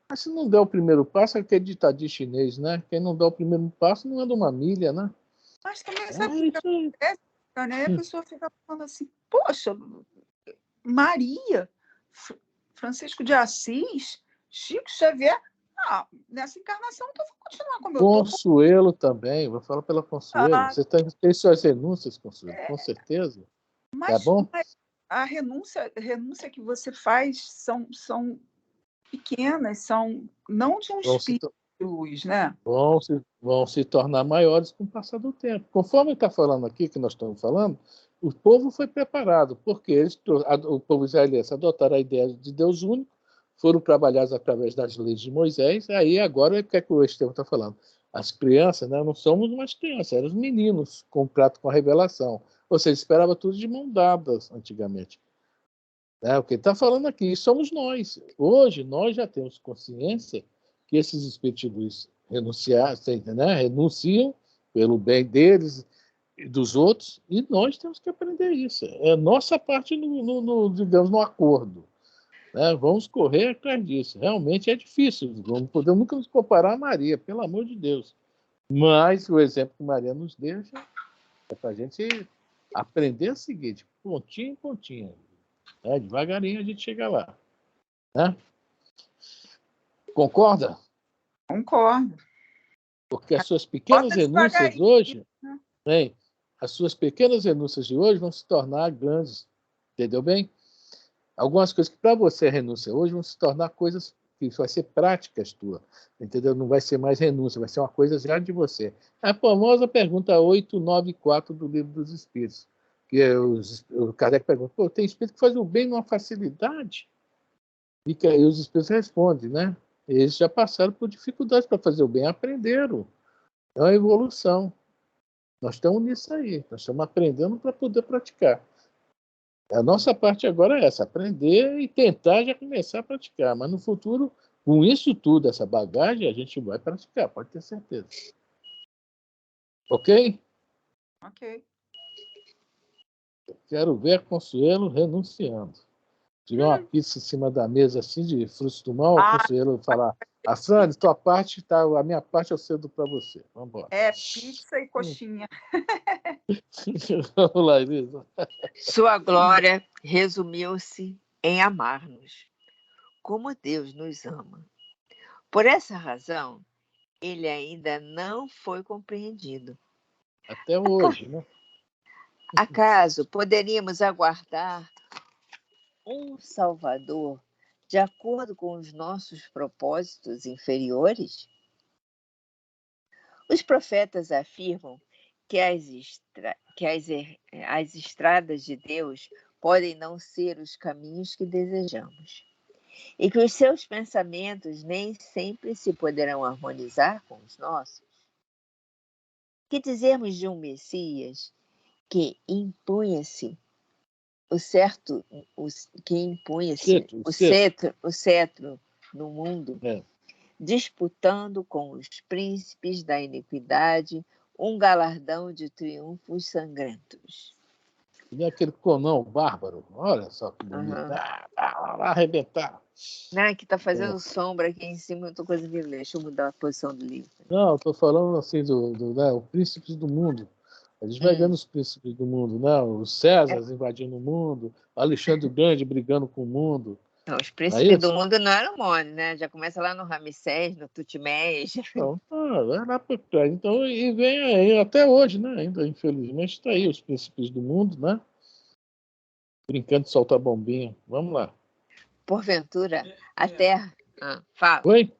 Mas se não der o primeiro passo, é aquele ditadinho chinês, né? Quem não dá o primeiro passo não anda uma milha, né? Mas também, sabe o É que isso aí. acontece, né? A pessoa fica falando assim, poxa, Maria, Francisco de Assis, Chico Xavier, nessa encarnação então eu vou continuar como eu estou. Consuelo também, vou falar pela Consuelo. Ah, Você tem suas renúncias, Consuelo, com certeza. Tá mas bom? a renúncia que você faz são pequenas, são não de um Vão se, espírito de luz, né? vão se tornar maiores com o passar do tempo. Conforme está falando aqui, que nós estamos falando, o povo foi preparado, porque o povo israelense adotaram a ideia de Deus único, foram trabalhados através das leis de Moisés, aí agora o que é que o Estevão está falando? As crianças, né, não somos mais crianças, eram os meninos com o prato com a revelação. Ou seja, esperava tudo de mão dadas antigamente. O que ele está falando aqui somos nós. Hoje, nós já temos consciência que esses espíritos de luz renunciam pelo bem deles e dos outros, e nós temos que aprender isso. É nossa parte, digamos, no acordo. Né? Vamos correr atrás disso. Realmente é difícil. Não podemos nunca nos comparar a Maria, pelo amor de Deus. Mas o exemplo que Maria nos deixa é para a gente aprender a seguir, de pontinho em pontinho. Devagarinho a gente chega lá. Né? Concorda? Concordo. Porque as suas pequenas Bota renúncias devagarinho. hoje, né? As suas pequenas renúncias de hoje vão se tornar grandes. Entendeu bem? Algumas coisas que para você é renúncia hoje vão se tornar coisas que vai ser práticas tuas. Entendeu? Não vai ser mais renúncia, vai ser uma coisa já de você. A famosa pergunta 894 do Livro dos Espíritos. Que o Kardec pergunta, pô, tem espírito que faz o bem numa facilidade? E que aí os espíritos respondem, né? Eles já passaram por dificuldades para fazer o bem, aprenderam. É uma evolução. Nós estamos nisso aí. Nós estamos aprendendo para poder praticar. A nossa parte agora é essa, aprender e tentar já começar a praticar. Mas no futuro, com isso tudo, essa bagagem, a gente vai praticar, pode ter certeza. Ok? Ok. Quero ver a Consuelo renunciando. Se tiver uma pizza em cima da mesa assim de frutos do mal, o Consuelo falar, a Sandra, tua parte tá, a minha parte eu cedo para você. Vamos embora. É pizza e coxinha. Vamos lá, Elisa. Sua glória resumiu-se em amar-nos, como Deus nos ama. Por essa razão, ele ainda não foi compreendido. Até hoje, né? Acaso poderíamos aguardar um Salvador de acordo com os nossos propósitos inferiores? Os profetas afirmam que as estradas de Deus podem não ser os caminhos que desejamos, e que os seus pensamentos nem sempre se poderão harmonizar com os nossos. Que dizermos de um Messias que impunha-se o cetro no mundo, disputando com os príncipes da iniquidade um galardão de triunfos sangrentos. E aquele conão bárbaro, olha só que bonito. Uhum. Vai arrebentar. Não, que está fazendo sombra aqui em cima, eu não estou conseguindo ler. Deixa eu mudar a posição do livro. Não, estou falando assim o príncipes do mundo. A gente vai vendo os príncipes do mundo, né? Os Césares invadindo o mundo, Alexandre o Grande brigando com o mundo. Não, os príncipes do mundo não eram mole, né? Já começa lá no Ramsés, no Tutmés. Então, vai lá para trás. Então, e vem aí, até hoje, né? Ainda, infelizmente, está aí os príncipes do mundo, né? Brincando de soltar bombinha. Vamos lá. Porventura, a terra... fala. Oi?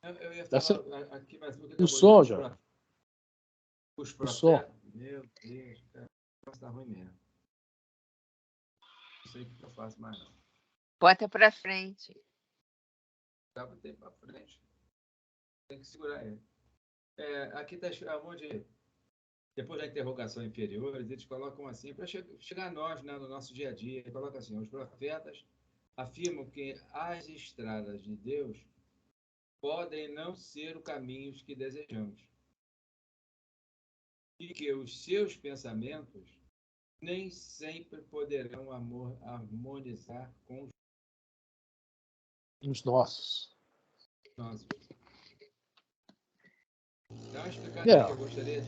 Eu ia falar aqui, mas o som, já. Os profetas... Meu Deus, cara. Está ruim mesmo. Não sei o que eu faço mais, não. Bota para frente. Dá tempo para frente. Tem que segurar ele. Aqui está um monte de... Depois da interrogação inferior, eles colocam assim, para chegar a nós, né, no nosso dia a dia, coloca assim: os profetas afirmam que as estradas de Deus podem não ser os caminhos que desejamos e que os seus pensamentos nem sempre poderão harmonizar com Os nossos. os nossos. Dá uma explicadinha que eu gostaria.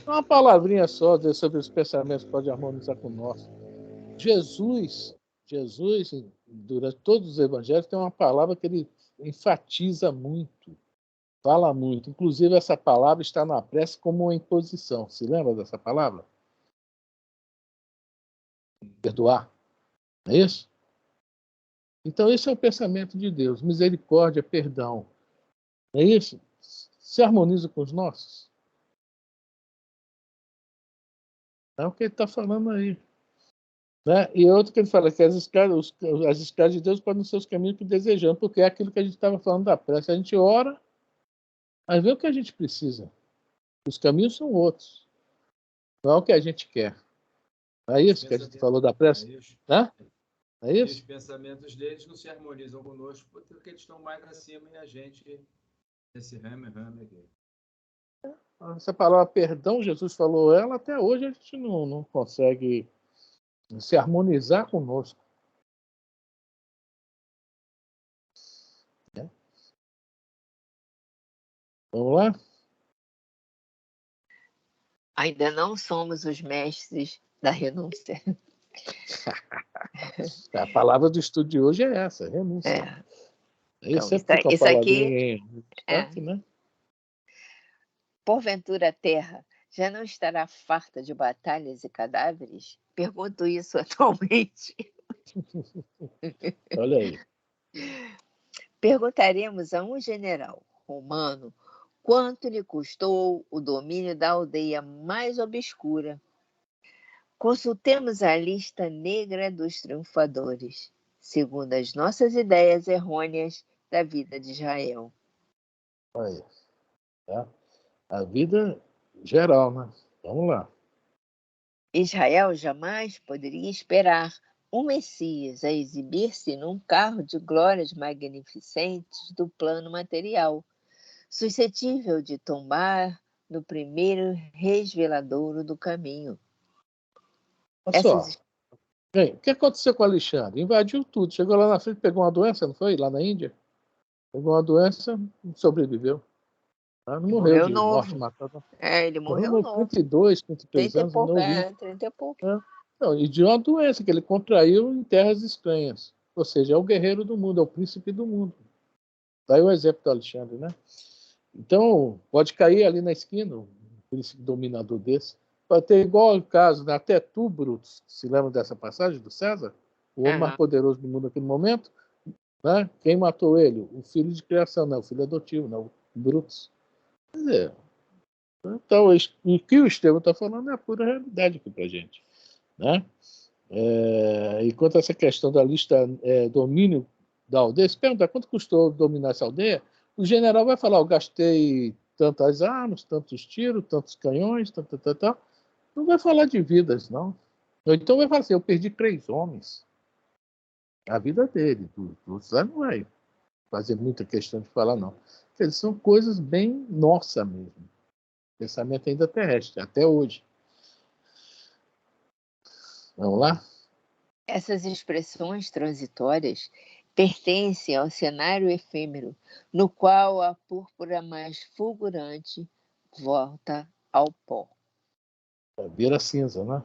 Uma palavrinha só sobre os pensamentos que podem harmonizar com o nosso. Jesus, durante todos os evangelhos, tem uma palavra que ele enfatiza muito, fala muito. Inclusive, essa palavra está na prece como uma imposição. Se lembra dessa palavra? Perdoar. Não é isso? Então, esse é o pensamento de Deus. Misericórdia, perdão. Não é isso? Se harmoniza com os nossos. É o que ele está falando aí. Né? E outro que ele fala que as escadas de Deus podem ser os caminhos que desejamos, porque é aquilo que a gente estava falando da prece. A gente ora, mas vê o que a gente precisa. Os caminhos são outros. Não é o que a gente quer. Não é isso que a gente falou da prece? Né? É isso? E os pensamentos deles não se harmonizam conosco porque eles estão mais acima e a gente nesse rame aqui. Essa palavra perdão, Jesus falou ela, até hoje a gente não consegue se harmonizar conosco. Né? Vamos lá? Ainda não somos os mestres da renúncia. A palavra do estudo de hoje é essa, renúncia. Então, sempre fica a palavrinha em destaque, né? Porventura a terra já não estará farta de batalhas e cadáveres? Pergunto isso atualmente. Olha aí. Perguntaremos a um general romano quanto lhe custou o domínio da aldeia mais obscura. Consultemos a lista negra dos triunfadores, segundo as nossas ideias errôneas da vida de Israel. Olha aí. Tá? A vida geral, né? Vamos lá. Israel jamais poderia esperar um Messias a exibir-se num carro de glórias magnificentes do plano material, suscetível de tombar no primeiro resveladouro do caminho. Olha só. Bem, o que aconteceu com o Alexandre? Invadiu tudo. Chegou lá na frente, pegou uma doença, não foi? Lá na Índia. Pegou uma doença, sobreviveu. Não morreu de morte matada. Ele morreu novo. 32, 33 anos, novinho. 30 e pouco. Não, e de uma doença que ele contraiu em terras estranhas. Ou seja, é o guerreiro do mundo, é o príncipe do mundo. Daí o exemplo do Alexandre, né? Então, pode cair ali na esquina, um príncipe dominador desse. Pode ter igual o caso, né? Até tu, Brutus, se lembra dessa passagem do César? O homem mais poderoso do mundo naquele momento, né? Quem matou ele? O filho de criação, né? O filho adotivo, né? O Brutus. Quer dizer, então, o que o Estevão está falando é a pura realidade aqui para a gente. Né? E quanto a essa questão da lista domínio da aldeia, se perguntar quanto custou dominar essa aldeia, o general vai falar: eu gastei tantas armas, tantos tiros, tantos canhões, tal. Não vai falar de vidas, não. Ou então vai falar assim: eu perdi 3 homens. A vida dele, não vai fazer muita questão de falar, não. Porque são coisas bem nossa mesmo. Pensamento ainda terrestre, até hoje. Vamos lá? Essas expressões transitórias pertencem ao cenário efêmero, no qual a púrpura mais fulgurante volta ao pó. Vira cinza, né?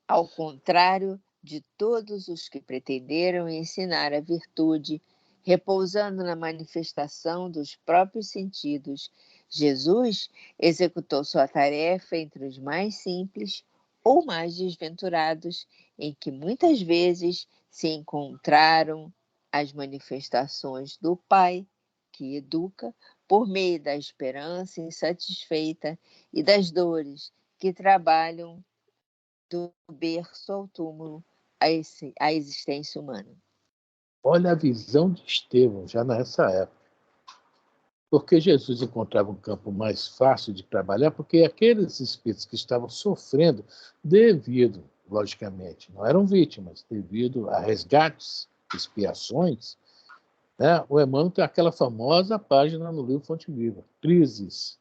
Ao contrário de todos os que pretenderam ensinar a virtude, repousando na manifestação dos próprios sentidos, Jesus executou sua tarefa entre os mais simples ou mais desventurados, em que muitas vezes se encontraram as manifestações do Pai, que educa, por meio da esperança insatisfeita e das dores que trabalham do berço ao túmulo a existência humana. Olha a visão de Estevão, já nessa época. Porque Jesus encontrava um campo mais fácil de trabalhar, porque aqueles espíritos que estavam sofrendo devido, logicamente, não eram vítimas, devido a resgates, expiações, né? O Emmanuel tem aquela famosa página no livro Fonte Viva, crises.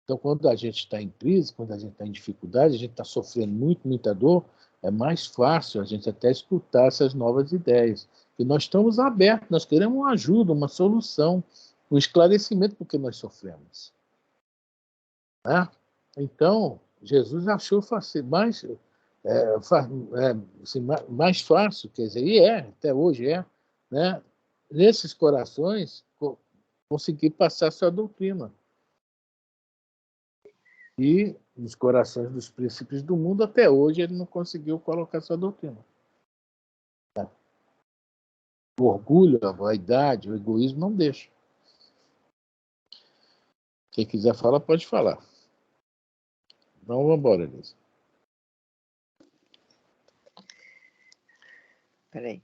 Então, quando a gente está em crise, quando a gente está em dificuldade, a gente está sofrendo muita dor, é mais fácil a gente até escutar essas novas ideias. E nós estamos abertos, nós queremos uma ajuda, uma solução, um esclarecimento porque nós sofremos. Né? Então, Jesus achou mais fácil, quer dizer, e até hoje né? Nesses corações, conseguir passar sua doutrina. E nos corações dos príncipes do mundo, até hoje, ele não conseguiu colocar sua doutrina. O orgulho, a vaidade, o egoísmo não deixa. Quem quiser falar, pode falar. Então, vamos embora, Elisa. Peraí,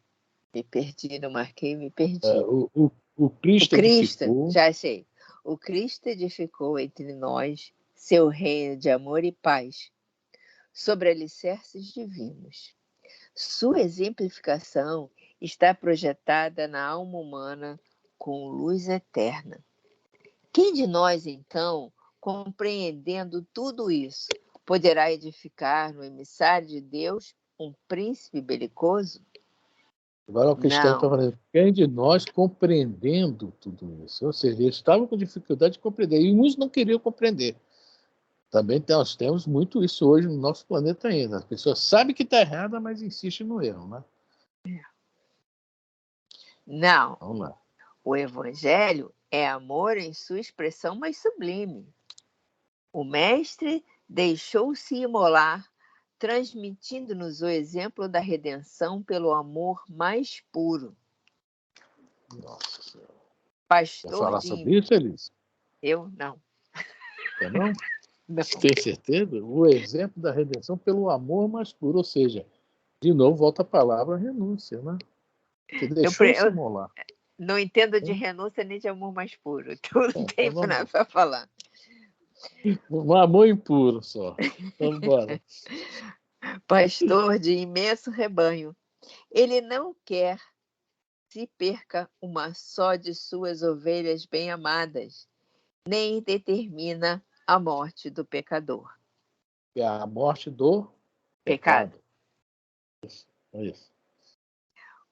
me perdi, não marquei, me perdi. O Cristo edificou... Já achei. O Cristo edificou entre nós seu reino de amor e paz, sobre alicerces divinos. Sua exemplificação está projetada na alma humana com luz eterna. Quem de nós, então, compreendendo tudo isso, poderá edificar no emissário de Deus um príncipe belicoso? Agora o cristão está falando, quem de nós compreendendo tudo isso? Ou seja, eles estavam com dificuldade de compreender, e uns não queriam compreender. Também nós temos muito isso hoje no nosso planeta ainda. As pessoas sabem que está errada, mas insistem no erro, né? Não. Vamos lá. O Evangelho é amor em sua expressão mais sublime. O Mestre deixou-se imolar, transmitindo-nos o exemplo da redenção pelo amor mais puro. Nossa Senhora. Pastor Quer falar sobre isso, Elise? Eu não. Quer não? Não. Tem certeza? O exemplo da redenção pelo amor mais puro, ou seja, de novo volta a palavra renúncia, né? Você deixou-se imolar. Não entendo de renúncia nem de amor mais puro. Então não tem nada para falar. Um amor impuro só. Vamos embora. Pastor de imenso rebanho. Ele não quer se perca uma só de suas ovelhas bem-amadas, nem determina a morte do pecador. É a morte do Pecado. É isso.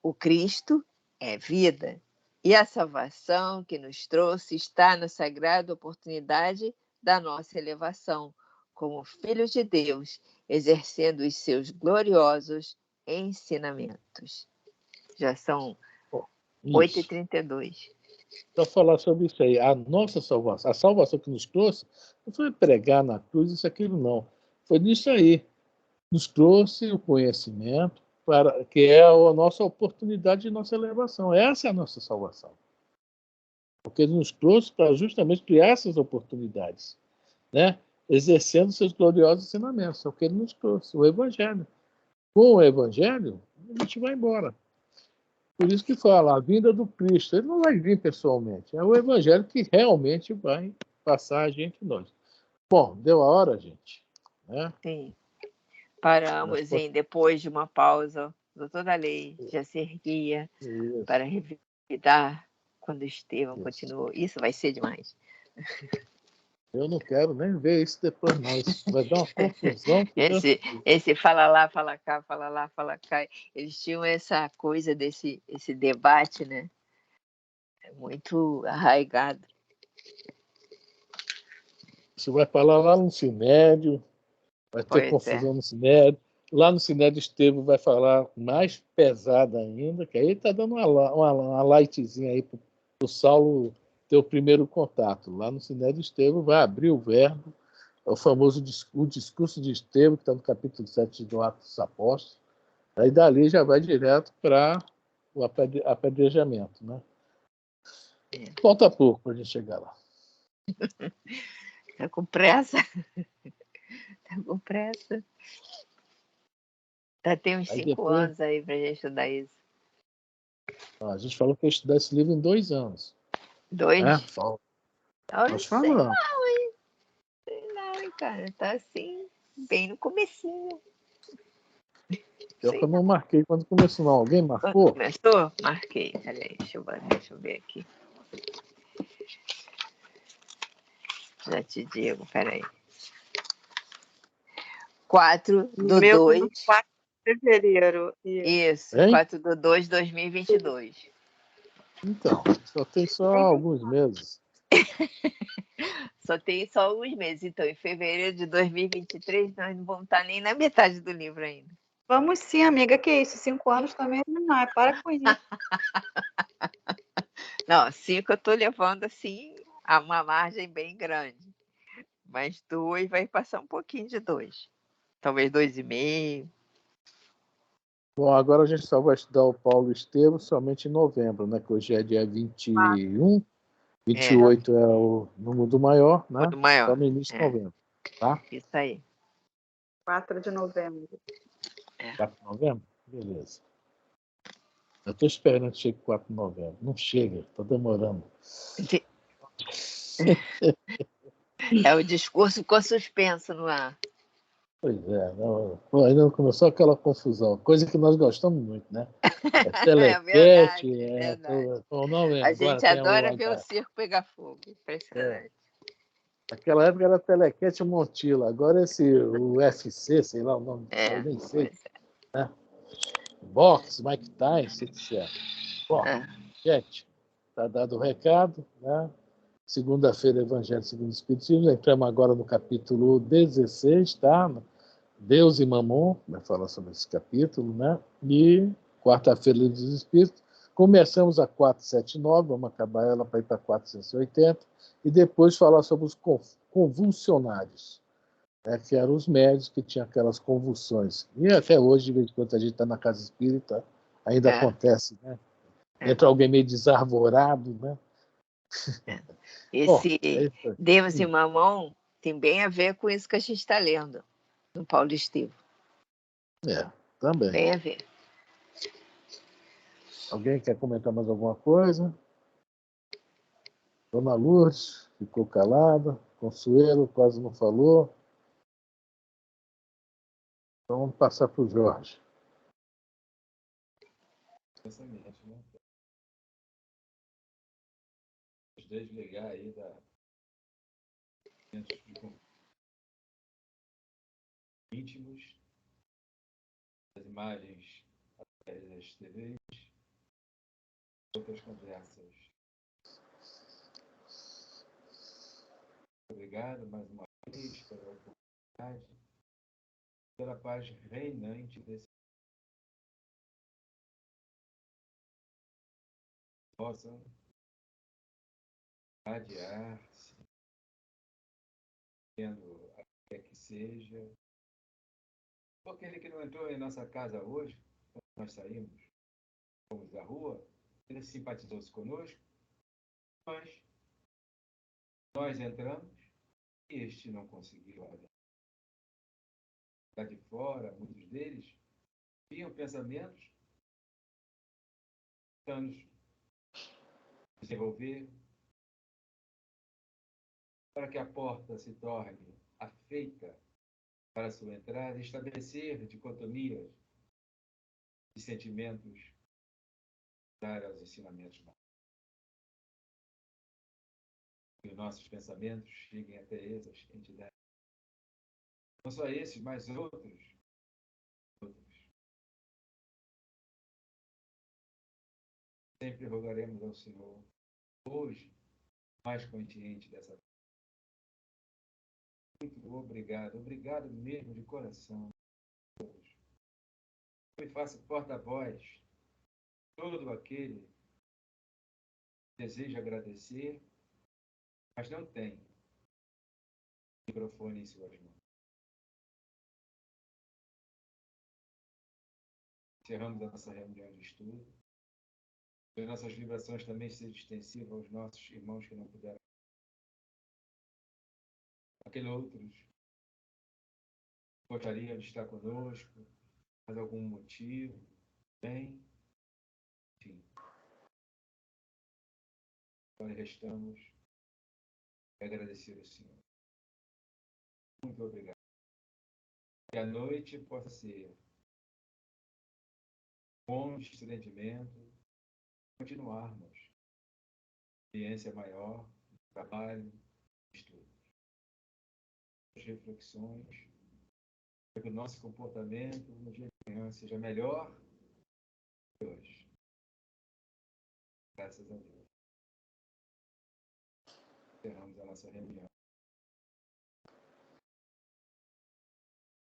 O Cristo é vida, e a salvação que nos trouxe está na sagrada oportunidade da nossa elevação, como filhos de Deus, exercendo os seus gloriosos ensinamentos. Já são 8h32. Para falar sobre isso aí, a nossa salvação, a salvação que nos trouxe, não foi pregar na cruz, isso, aquilo, não. Foi nisso aí. Nos trouxe o conhecimento, que é a nossa oportunidade de nossa elevação. Essa é a nossa salvação. Porque ele nos trouxe para justamente criar essas oportunidades, né? Exercendo seus gloriosos ensinamentos. É o que ele nos trouxe, o Evangelho. Com o Evangelho, a gente vai embora. Por isso que fala, a vinda do Cristo. Ele não vai vir pessoalmente. É o Evangelho que realmente vai passar a gente e nós. Bom, deu a hora, gente? Né? Sim. Paramos depois de uma pausa. O doutor da lei já se erguia para revidar quando Estevão continuou. Isso vai ser demais. Eu não quero nem ver isso depois, não. Isso vai dar uma confusão. Esse fala lá, fala cá, fala lá, fala cá. Eles tinham essa coisa esse debate, né? Muito arraigado. Você vai falar lá no Sinédrio, vai ter confusão no Sinédrio. Lá no Sinédrio, Estevão vai falar mais pesado ainda, que aí está dando uma lightzinha aí para o Saulo ter o primeiro contato. Lá no Sinédrio, Estevão vai abrir o verbo, é o famoso o discurso de Estevão, que está no capítulo 7 do Atos dos Apóstolos. Aí dali já vai direto para o apedrejamento, né? Falta pouco para a gente chegar lá. Tá com pressa? Tá com pressa? Tem uns Aí 5 depois, anos aí pra gente estudar isso. a gente falou que ia estudar esse livro em 2 anos. 2? Né? Eu Nós sei falamos. não, hein, cara. Tá assim, bem no comecinho. Pior que Sei eu não não. marquei quando começou, não. Alguém Quando marcou? começou? Marquei. Peraí, deixa eu ver aqui. Já te digo, peraí. 4 O do meu foi 2. no 4 de fevereiro. Isso, Hein? 4 do 2 de 2022. Então, só tem só alguns meses. Só tem só alguns meses. Então, em fevereiro de 2023, nós não vamos estar nem na metade do livro ainda. Vamos sim, amiga. Que isso? 5 anos também não é. Para com isso. Não, 5 eu estou levando assim a uma margem bem grande. Mas 2 vai passar um pouquinho de 2. Talvez 2,5. Bom, agora a gente só vai estudar o Paulo Estevam somente em novembro, né? Que hoje é dia 21, 28 é o número do maior, né? Do maior. Só no início de novembro, tá? Isso aí. 4 de novembro. 4 de novembro? Beleza. Eu estou esperando que chegue 4 de novembro. Não chega, está demorando. É o discurso ficou suspenso no ar. Pois é, ainda não começou aquela confusão, coisa que nós gostamos muito, né? É É verdade, telequete, é verdade. não A lembro, agora gente tem adora ver o circo pegar fogo. Impressionante. aquela época era telequete Montila, agora o UFC, sei lá o nome, eu nem sei, Pois né? Box, Mike Tyson, etc. Bom, é. gente, está dado o recado, né? Segunda-feira, Evangelho segundo o Espiritismo, entramos agora no capítulo 16, tá? Deus e Mamon, vai falar sobre esse capítulo, né? E quarta-feira, Livro dos Espíritos. Começamos a 479, vamos acabar ela para ir para 480, e depois falar sobre os convulsionários, né? Que eram os médios que tinham aquelas convulsões. E até hoje, de vez em quando, a gente está na casa espírita, ainda acontece, né? Entra alguém meio desarvorado, né? Bom, Esse isso. Deus e Mamão tem bem a ver com isso que a gente está lendo no Paulo Estevam. Também. Bem a ver. Alguém quer comentar mais alguma coisa? Dona Lourdes ficou calada. Consuelo quase não falou. Então vamos passar para o Jorge. Pensamento, né? Desligar aí de íntimos, as imagens das TVs, outras conversas. Obrigado mais uma vez pela oportunidade, pela paz reinante desse possam adiar-se, tendo a que que seja. Por aquele que não entrou em nossa casa hoje, quando nós saímos, fomos da rua, ele simpatizou-se conosco, mas nós entramos e este não conseguiu adentrar. Lá de fora, muitos deles tinham pensamentos tentando desenvolver para que a porta se torne afeita para sua entrada e estabelecer dicotomias de sentimentos dar aos ensinamentos. Que os nossos pensamentos cheguem até essas entidades. Não só esses, mas outros. Sempre rogaremos ao Senhor, hoje, mais consciente dessa. Muito obrigado, obrigado mesmo de coração. Me faça porta-voz todo aquele que deseja agradecer, mas não tem microfone em suas mãos. Encerramos a nossa reunião de estudo. Que as nossas vibrações também sejam extensivas aos nossos irmãos que não puderam. Aqueles outros gostariam de estar conosco, Mais algum motivo? Bem? Enfim. Agora restamos agradecer ao Senhor. Muito obrigado. Que a noite possa ser bom desprendimento, continuarmos. Experiência maior, trabalho, estudo. As reflexões, para que o nosso comportamento no dia de amanhã seja melhor que hoje. Graças a Deus. Encerramos a nossa reunião.